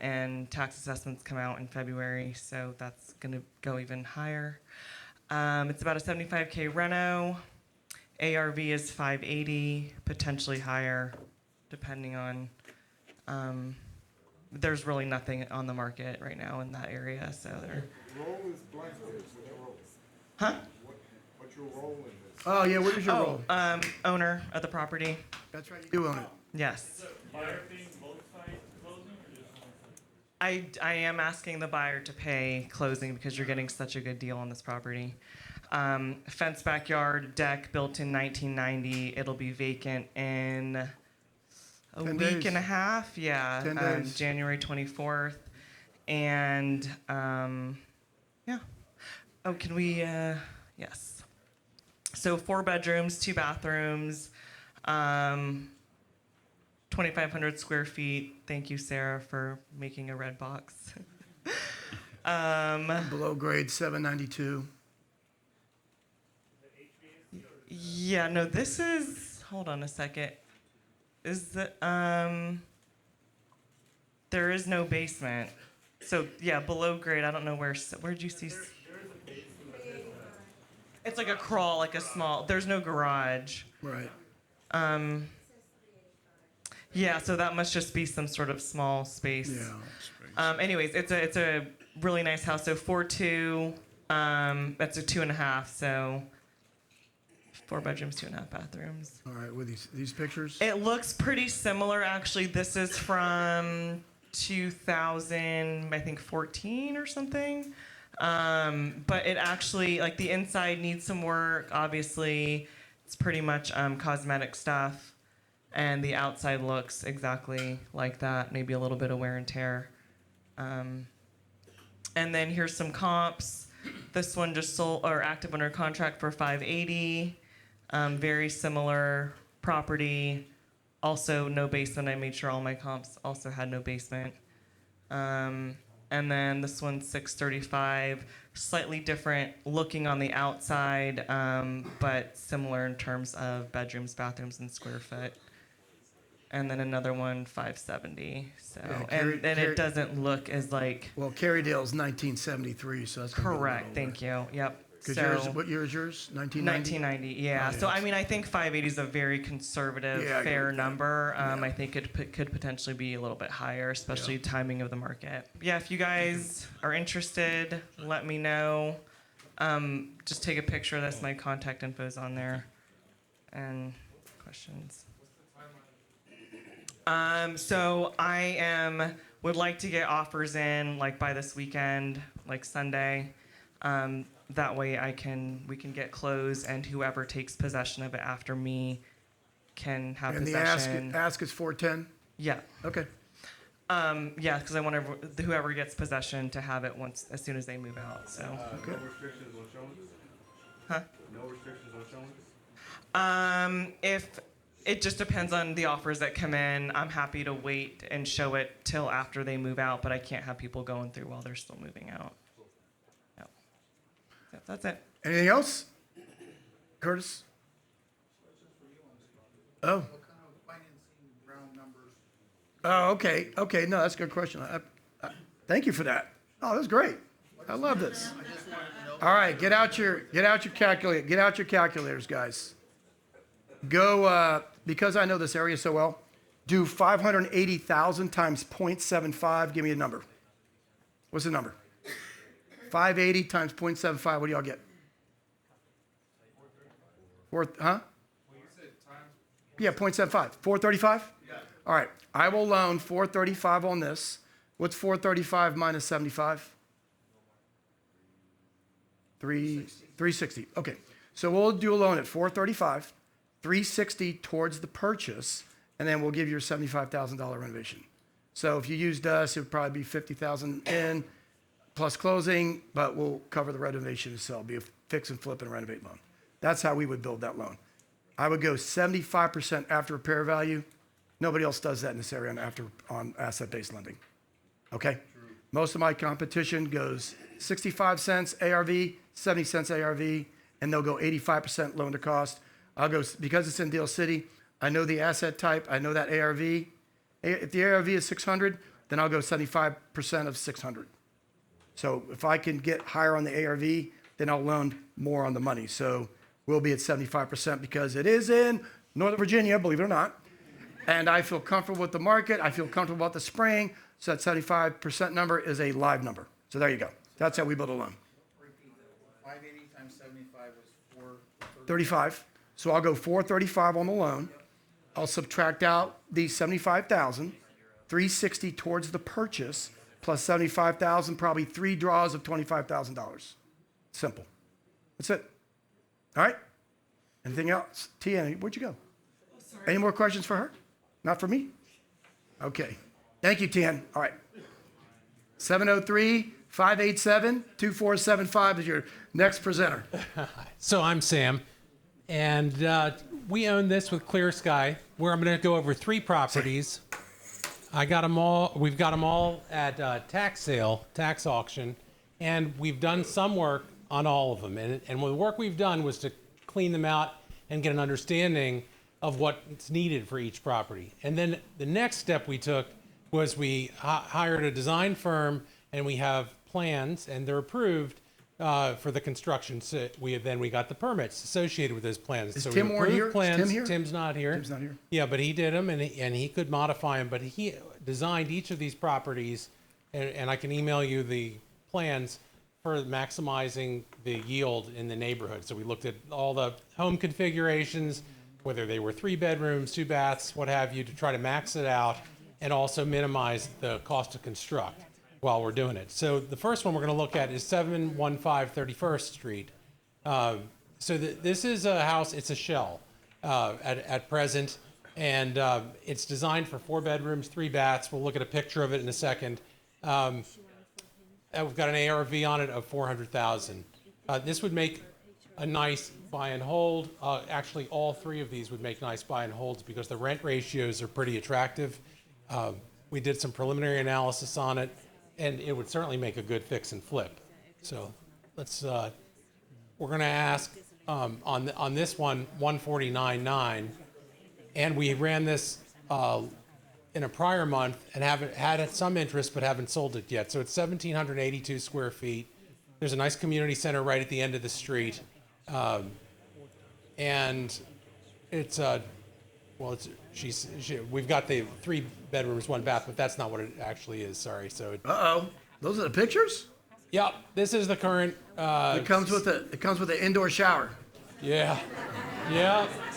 And tax assessments come out in February, so that's going to go even higher. It's about a 75K reno. ARV is 580, potentially higher, depending on. There's really nothing on the market right now in that area, so they're. Role is blank there. What's your role? Huh? What's your role in this? Oh yeah, what is your role? Owner of the property. That's right, you do own it. Yes. I am asking the buyer to pay closing because you're getting such a good deal on this property. Fenced backyard, deck built in 1990. It'll be vacant in a 10 week days. and a half. Yeah, 10 days. January 24th. And yeah. Oh, can we? Yes. So 4 bedrooms, 2 bathrooms. 2,500 square feet. Thank you, Sarah, for making a red box. Below grade 792. Yeah, no, this is. Hold on a second. Is the there is no basement. So yeah, below grade. I don't know where'd you see? It's like a crawl, like a small. There's no garage. Right. Yeah, so that must just be some sort of small space. Yeah. Anyways, it's a really nice house. So 4.2. That's a 2.5. So 4 bedrooms, 2.5 bathrooms. All right, with these pictures. It looks pretty similar, actually. This is from 2000, I think 14 or something. But it actually, like, the inside needs some work. Obviously, it's pretty much cosmetic stuff. And the outside looks exactly like that, maybe a little bit of wear and tear. And then here's some comps. This one just sold or active under contract for 580. Very similar property. Also no basement. I made sure all my comps also had no basement. And then this one's 635. Slightly different looking on the outside, but similar in terms of bedrooms, bathrooms, and square foot. and then another one 570. So Yeah, and Carey- it doesn't look as like Well, Carrydale's 1973, so that's gonna be a little correct. older. Thank you. Yep. 'Cause So yours, what year is yours? 1990? 1990, yeah. Oh, So yeah. I mean, I think 580 is a very conservative, Yeah, I agree fair with that. number. I think it could potentially be a little bit higher, especially timing of the market. Yeah, if you guys are interested, let me know. Just take a picture of this. My contact info is on there. And questions. So I would like to get offers in like by this weekend, like Sunday. That way we can get closed, and whoever takes possession of it after me can have And the possession. ask is 410? Yeah. Okay. Yeah, because I want whoever gets possession to have it as soon as they move out. So. No restrictions on showings? Huh? No restrictions on showings? If it just depends on the offers that come in, I'm happy to wait and show it till after they move out, but I can't have people going through while they're still moving out. Yep. Yep, that's it. Anything else? Curtis? Oh. Oh, okay. Okay, no, that's a good question. Thank you for that. Oh, that's great. I love this. All right, get out your calculator. Get out your calculators, guys. Go, because I know this area so well, do 580,000 times 0.75. Give me a number. What's the number? 580 times 0.75. What do y'all get? Huh? Yeah, 0.75. 435? Yeah. All right. I will loan 435 on this. What's 435 minus 75? 360. Okay. So we'll do a loan at 435, 360 towards the purchase, and then we'll give you your $75,000 renovation. So if you used us, it would probably be 50,000 in plus closing, but we'll cover the renovation itself. It'll be a fix and flip and renovate loan. That's how we would build that loan. I would go 75% after repair value. Nobody else does that in this area on asset-based lending. Okay? Most of my competition goes 65 cents ARV, 70 cents ARV, and they'll go 85% loan to cost. I'll go, because it's in Deal City, I know the asset type, I know that ARV. If the ARV is 600, then I'll go 75% of 600. So if I can get higher on the ARV, then I'll loan more on the money. So we'll be at 75% because it is in Northern Virginia, believe it or not. And I feel comfortable with the market. I feel comfortable about the spring. So that 75% number is a live number. So there you go. That's how we build a loan. 580 times 75 was 435. So I'll go 435 on the loan. I'll subtract out the 75,000, 360 towards the purchase, plus 75,000, probably 3 draws of $25,000. Simple. That's it. All right? Anything else? Tia, where'd you go? Any more questions for her? Not for me? Okay. Thank you, Tian. All right. 703-587-2475 is your next presenter. So I'm Sam, and we own this with Clear Sky, where I'm going to go over 3 properties. I got them all. We've got them all at tax auction, and we've done some work on all of them. And the work we've done was to clean them out and get an understanding of what's needed for each property. And then the next step we took was we hired a design firm, and we have plans, and they're approved for the construction. So we got the permits associated with those plans. Is so Tim we Warren approved here? plans. Is Tim here? Tim's not here. Tim's not here. Yeah, but he did them, and he could modify them. But he designed each of these properties, and I can email you the plans for maximizing the yield in the neighborhood. So we looked at all the home configurations, whether they were 3 bedrooms, 2 baths, what have you, to try to max it out and also minimize the cost to construct while we're doing it. So the first one we're going to look at is 715 31st Street. This is a house, it's a shell at present, and it's designed for 4 bedrooms, 3 baths. We'll look at a picture of it in a second. We've got an ARV on it of 400,000. This would make a nice buy and hold. Actually, all 3 of these would make nice buy and holds because the rent ratios are pretty attractive. We did some preliminary analysis on it, and it would certainly make a good fix and flip. So we're going to ask on this one, 149.9, and we ran this in a prior month and haven't had some interest but haven't sold it yet. So it's 1,782 square feet. There's a nice community center right at the end of the street, and it's we've got the 3 bedrooms, 1 bath, but that's not what it actually is. Sorry. So those are the pictures. Yep, this is the current. It comes with the indoor shower. Yeah,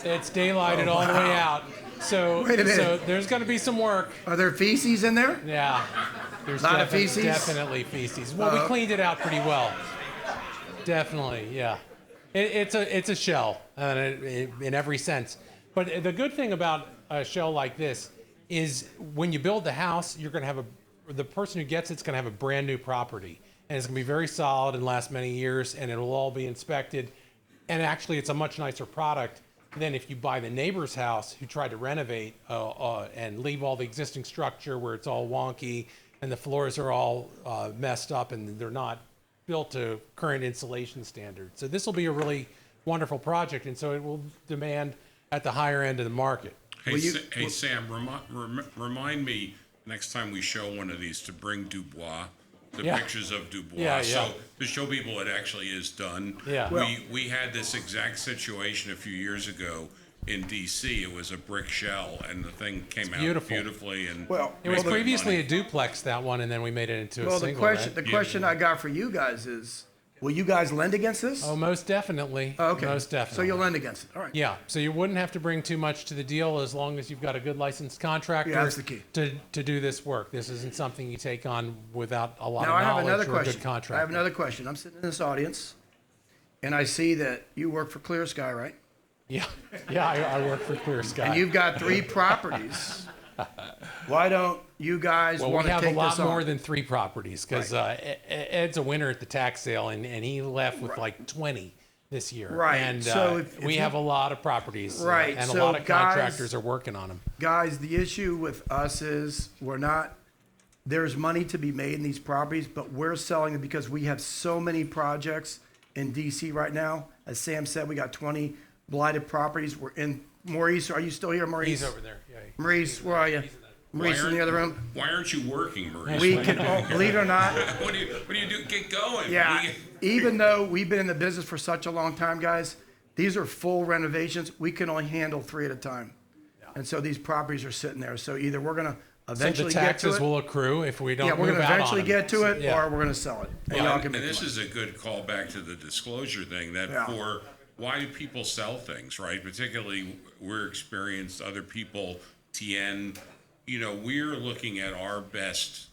it's daylighted all the way out. So, Wait a minute. so there's going to be some work. Are there feces in there? Yeah, there's Lot of feces? definitely feces. Well, we cleaned it out pretty well. Definitely, yeah. It's a shell in every sense. But the good thing about a shell like this is when you build the house, you're going to have the person who gets it's going to have a brand new property, and it's going to be very solid and last many years, and it'll all be inspected. And actually, it's a much nicer product than if you buy the neighbor's house who tried to renovate and leave all the existing structure where it's all wonky and the floors are all messed up and they're not built to current insulation standards. So this will be a really wonderful project, and so it will demand at the higher end of the market. Hey, Sam, remind me next time we show one of these to bring Dubois, the pictures of Dubois, so to show people it actually is done. Yeah. We had this exact situation a few years ago in D.C. It was a brick shell, and the thing came out beautifully. And it was previously a duplex, that one, and then we made it into a single. The question I got for you guys is, will you guys lend against this? Oh, most definitely. Oh, okay. Most definitely. So you'll lend against it. All right. Yeah. So you wouldn't have to bring too much to the deal as long as you've got a good licensed contractor that's the key. to do this work. This isn't something you take on without a lot Now, of I have knowledge another or a question. good contractor. I have another question. I'm sitting in this audience, and I see that you work for Clear Sky, right? Yeah. Yeah, I work for Clear Sky. And you've got 3 properties. Why don't you guys Well, want we to have take a lot this on? more than 3 properties because Ed's a winner at the tax sale, and he left with like 20 this year. Right. And So if we you- have a lot of properties. Right. And So a lot of guys- contractors are working on them. Guys, the issue with us is there's money to be made in these properties, but we're selling them because we have so many projects in DC right now. As Sam said, we got 20 blighted properties. We're in Maurice. Are you still here, Maurice? He's over there. Yeah. Maurice, where are you? Maurice in the other room. Why aren't you working, Maurice? We can, believe it or not. What do you do? Get going. Yeah. Even though we've been in the business for such a long time, guys, these are full renovations. We can only handle 3 at a time. And so these properties are sitting there. So either we're going to eventually so the get to taxes it. will accrue if we don't Yeah, we're move going to out on eventually them. get to it, Yeah. or we're going to sell it. And Well, y'all and can make this the money. is a good callback to the disclosure thing that for why do people sell things, right? Particularly we're experienced, other people, TN, we're looking at our best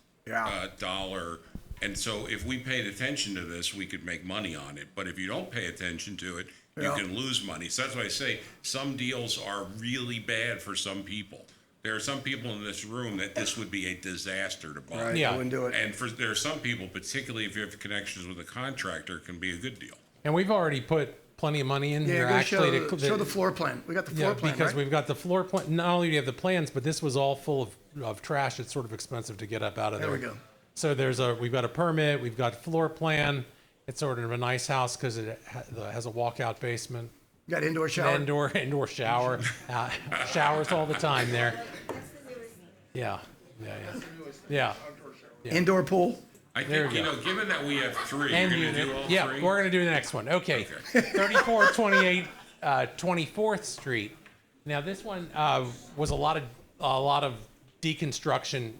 dollar. And so if we paid attention to this, we could make money on it. But if you don't pay attention to it, you can lose money. So that's why I say some deals are really bad for some people. There are some people in this room that this would be a disaster to buy. Right, yeah. I wouldn't do it. And there are some people, particularly if you have connections with a contractor, it can be a good deal. And we've already put plenty of money in here go actually. show the floor plan. We got the floor plan, because right? we've got the floor plan. Not only do you have the plans, but this was all full of trash. It's sort of expensive to get up out of there. There we go. So we've got a permit, we've got floor plan. It's sort of a nice house because it has a walkout basement. You got indoor shower. Indoor shower. Showers all the time there. Yeah. Indoor pool. I think, given that we have 3, And you're going to do all 3? Yeah, we're going to do the next one. Okay. 3428 24th Street. Now, this one was a lot of deconstruction.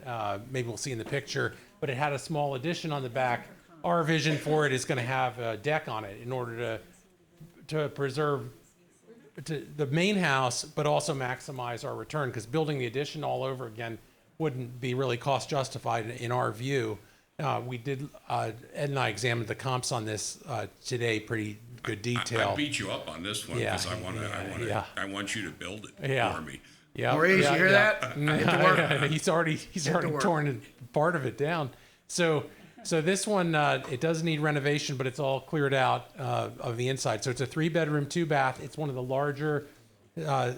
Maybe we'll see in the picture, but it had a small addition on the back. Our vision for it is going to have a deck on it in order to preserve the main house, but also maximize our return, because building the addition all over again wouldn't be really cost justified in our view. We did, Ed and I examined the comps on this today, pretty good detail. I beat you up on this one because I want you to build it for me. Yeah, Maurice, you hear that? He's already torn part of it down. So this one, it does need renovation, but it's all cleared out of the inside. So it's a 3-bedroom, 2-bath. It's one of the larger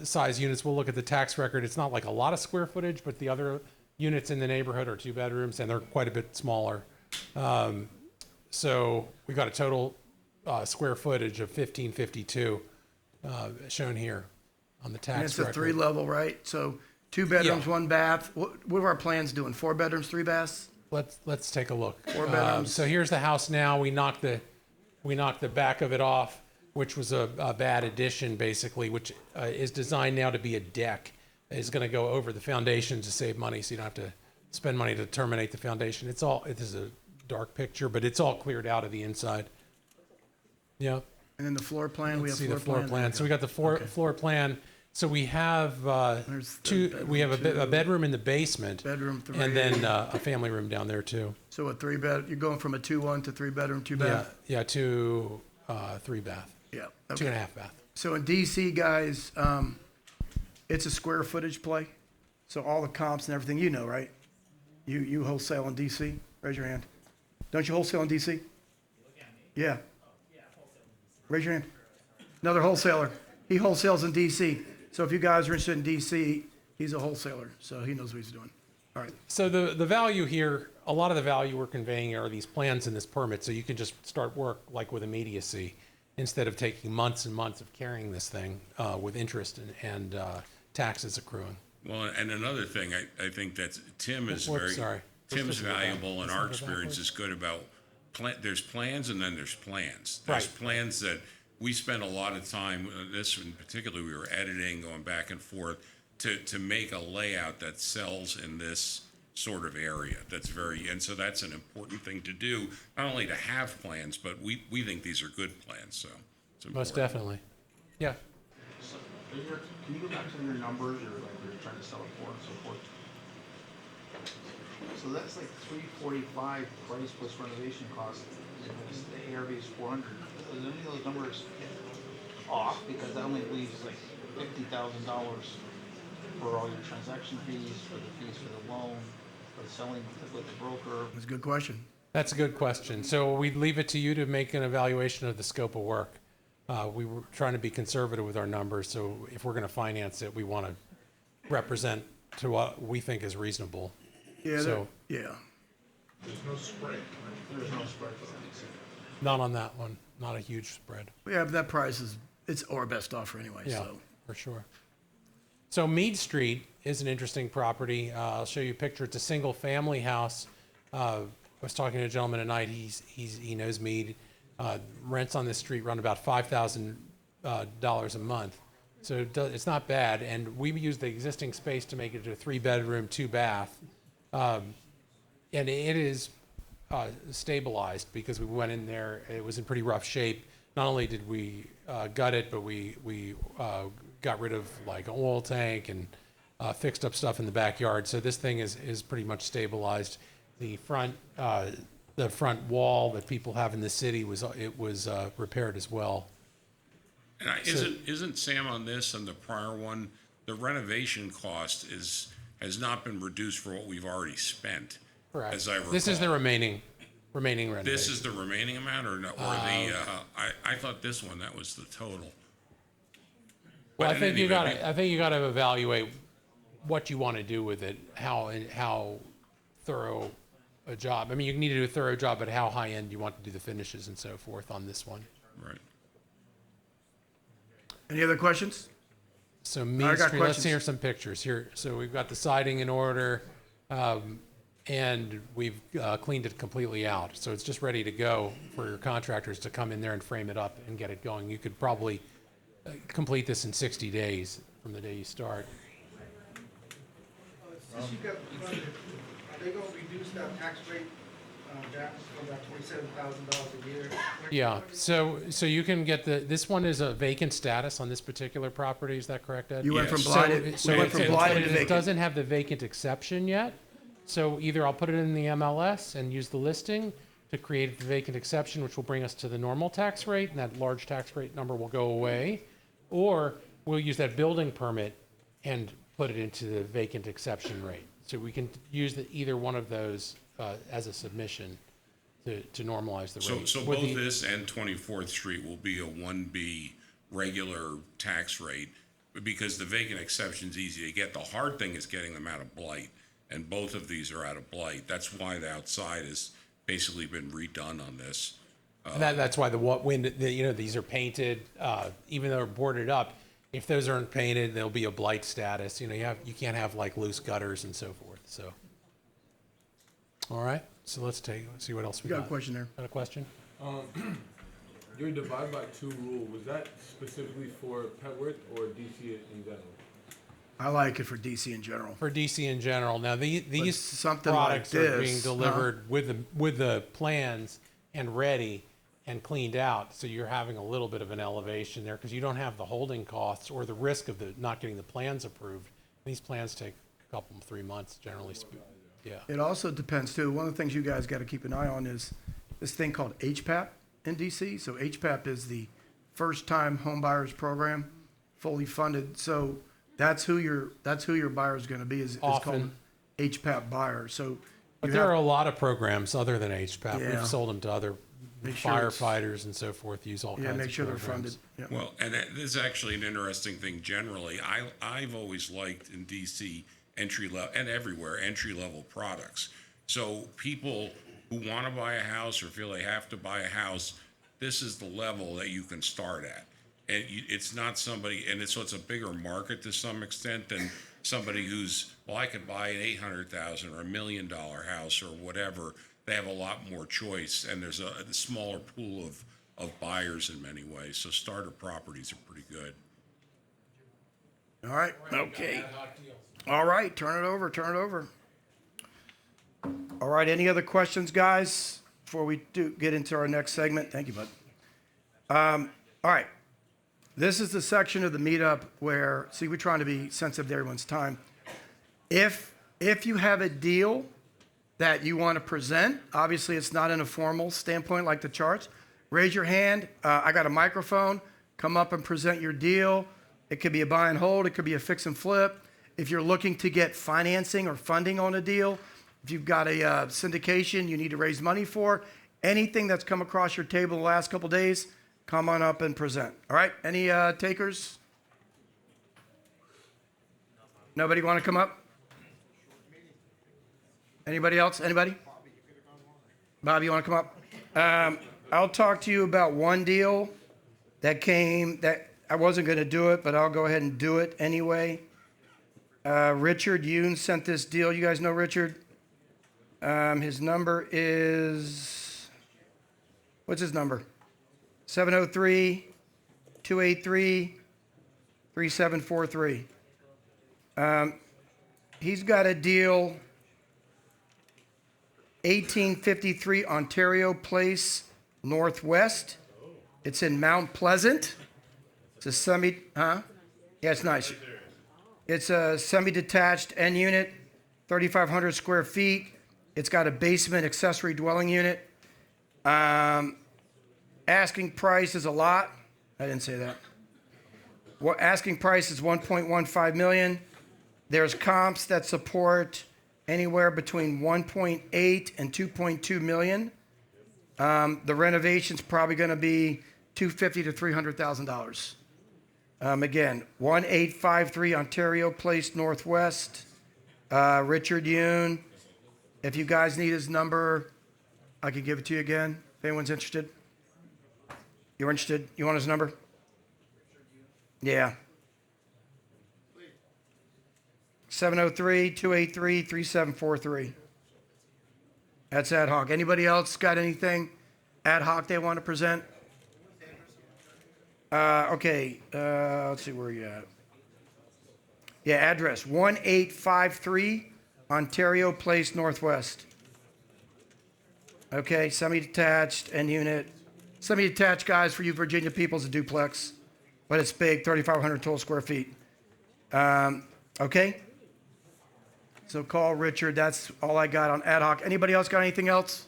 size units. We'll look at the tax record. It's not like a lot of square footage, but the other units in the neighborhood are 2 bedrooms, and they're quite a bit smaller. So we've got a total square footage of 1552 shown here on the tax And it's a record. 3-level, right? So 2 bedrooms, Yeah. 1 bath. What are our plans doing? 4 bedrooms, 3 baths? Let's take a look. 4 bedrooms. So here's the house now. We knocked the back of it off, which was a bad addition, basically, which is designed now to be a deck. It's going to go over the foundation to save money, so you don't have to spend money to terminate the foundation. It is a dark picture, but it's all cleared out of the inside. Yeah. And then the floor plan, we Let's have see the floor plan. So we got the floor plan. So we have two. We have a bedroom in the basement, Bedroom 3. and then a family room down there too. So a 3 bed, you're going from a 2-1 to 3 bedroom, 2 bath? Yeah, 3 bath. Yeah. 2.5 bath. So in DC, guys, it's a square footage play. So all the comps and everything, you know, right? You wholesale in DC? Raise your hand. Don't you wholesale in DC? Yeah. Raise your hand. Another wholesaler. He wholesales in DC. So if you guys are interested in DC, he's a wholesaler. So he knows what he's doing. All right. So the value here, a lot of the value we're conveying are these plans and this permit, so you can just start work like with immediacy instead of taking months and months of carrying this thing with interest and taxes accruing. Well, and another thing, I think that Tim is Whoops, sorry. Tim's valuable, and Let's our go experience backwards. is good about there's plans and then there's plans. There's Right. plans that we spent a lot of time, this in particular, we were editing, going back and forth to make a layout that sells in this sort of area. And so that's an important thing to do, not only to have plans, but we think these are good plans, so it's important. Most definitely. Yeah. So, can you go back to your numbers or like you're trying to sell it for and so forth? So that's like $345 price plus renovation cost, and the ARV is $400. Are any of those numbers off? Because that only leaves like $50,000 for all your transaction fees, for the fees for the loan, for selling with the broker. That's a good question. That's a good question. So we'd leave it to you to make an evaluation of the scope of work. We were trying to be conservative with our numbers, so if we're going to finance it, we want to represent to what we think is reasonable. Yeah. So Yeah. There's no spread. There's no spread for that. not on that one, not a huge spread. Yeah, but that price it's our best offer anyway. Yeah, So for sure. So Mead Street is an interesting property. I'll show you a picture. It's a single family house. I was talking to a gentleman tonight. He knows Mead. Rents on this street run about $5,000 a month. So it's not bad. And we use the existing space to make it a 3 bedroom, 2 bath. And it is stabilized because we went in there. It was in pretty rough shape. Not only did we gut it, but we got rid of like an oil tank and fixed up stuff in the backyard. So this thing is pretty much stabilized. The front wall that people have in the city was repaired as well. And isn't Sam on this and the prior one, the renovation cost has not been reduced for what we've already spent? Correct. As I recall. This is the remaining renovation. This is the remaining amount, or no? Or I thought this one, that was the total. Well, But I think in you any event, got to evaluate what you want to do with it, how thorough a job. I mean, you need to do a thorough job, but how high end you want to do the finishes and so forth on this one. Right. any other questions? So I Mead got Street, let's questions. hear some pictures here. So we've got the siding in order, and we've cleaned it completely out. So it's just ready to go for your contractors to come in there and frame it up and get it going. You could probably complete this in 60 days from the day you start. Since you got funded, are they gonna reduce that tax rate down from about $27,000 a year? Yeah, so you can get this one is a vacant status on this particular property, is that correct, Ed? You went from Yes. blighted. So you went from blighted to it vacant. doesn't have the vacant exception yet. So either I'll put it in the MLS and use the listing to create the vacant exception, which will bring us to the normal tax rate, and that large tax rate number will go away. Or we'll use that building permit and put it into the vacant exception rate. So we can use either one of those as a submission to normalize the rate. So With both the- this and 24th Street will be a 1B regular tax rate, because the vacant exception's easy to get. The hard thing is getting them out of blight, and both of these are out of blight. That's why the outside has basically been redone on this. That's why these are painted, even though they're boarded up. If those aren't painted, there'll be a blight status. You can't have like loose gutters and so forth. So, all right. So let's see what else we You got a question there. Got a question? Your divide by two rule, was that specifically for Petworth or DC in general? I like it for DC in general. For DC in general. Now these something products like are this, being delivered with the plans and ready and cleaned out. So you're having a little bit of an elevation there because you don't have the holding costs or the risk of not getting the plans approved. These plans take a couple, 3 months generally. Yeah. It also depends too. One of the things you guys got to keep an eye on is this thing called HPAP in DC. So HPAP is the first time home buyers program, fully funded. So that's who your buyer is going to be is called Often. HPAP buyer. So But there are a lot of programs other than HPAP. Yeah. We've sold them to other Make sure it's- firefighters and so forth. Use all kinds make of sure they're programs. funded. Yeah. Well, and this is actually an interesting thing generally. I've always liked in DC entry level and everywhere entry level products. So people who want to buy a house or feel they have to buy a house, this is the level that you can start at. And it's not somebody, and it's a bigger market to some extent than somebody who's, well, I could buy an $800,000 or $1 million house or whatever. They have a lot more choice, and there's a smaller pool of buyers in many ways. So starter properties are pretty good. All right. Okay. All right. Turn it over. All right. Any other questions, guys, before we get into our next segment? Thank you, bud. All right. This is the section of the meetup where, we're trying to be sensitive to everyone's time. If you have a deal that you want to present, obviously it's not in a formal standpoint like the charts, raise your hand. I got a microphone. Come up and present your deal. It could be a buy and hold. It could be a fix and flip. If you're looking to get financing or funding on a deal, if you've got a syndication you need to raise money for, anything that's come across your table the last couple days, come on up and present. All right? Any takers? Nobody want to come up? Anybody else? Anybody? Bob, you want to come up? I'll talk to you about one deal that I wasn't going to do it, but I'll go ahead and do it anyway. Richard Yoon sent this deal. You guys know Richard? His number is, what's his number? 703-283-3743. He's got a deal, 1853 Ontario Place Northwest. It's in Mount Pleasant. It's a Yeah, it's nice. It's a semi-detached end unit, 3,500 square feet. It's got a basement accessory dwelling unit. Asking price is a lot. I didn't say that. Asking price is $1.15 million. There's comps that support anywhere between 1.8 and 2.2 million. The renovation's probably going to be $250,000 to $300,000. Again, 1853 Ontario Place Northwest. Richard Yoon. If you guys need his number, I can give it to you again. If anyone's interested. You're interested? You want his number? Yeah. 703-283-3743. That's ad hoc. Anybody else got anything ad hoc they want to present? Okay. Let's see where you at. Yeah, address 1853 Ontario Place Northwest. Okay, semi-detached end unit. Semi-detached, guys, for you Virginia people, is a duplex, but it's big, 3,500 total square feet. Okay? So call Richard. That's all I got on ad hoc. Anybody else got anything else?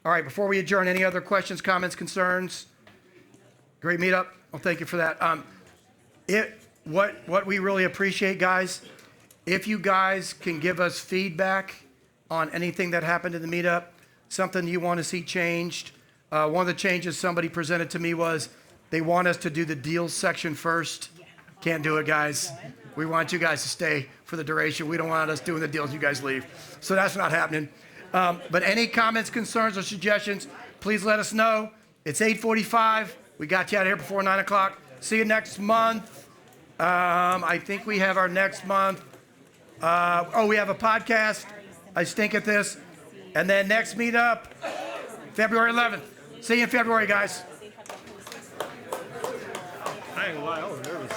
All right, before we adjourn, any other questions, comments, concerns? Great meetup. Well, thank you for that. What we really appreciate, guys, if you guys can give us feedback on anything that happened in the meetup, something you want to see changed. One of the changes somebody presented to me was they want us to do the deals section first. Can't do it, guys. We want you guys to stay for the duration. We don't want us doing the deals, you guys leave. So that's not happening. But any comments, concerns, or suggestions, please let us know. It's 8:45. We got you out of here before 9 o'clock. See you next month. I think we have our next month. We have a podcast. I stink at this. And then next meetup, February 11th. See you in February, guys. I ain't gonna lie, I was nervous.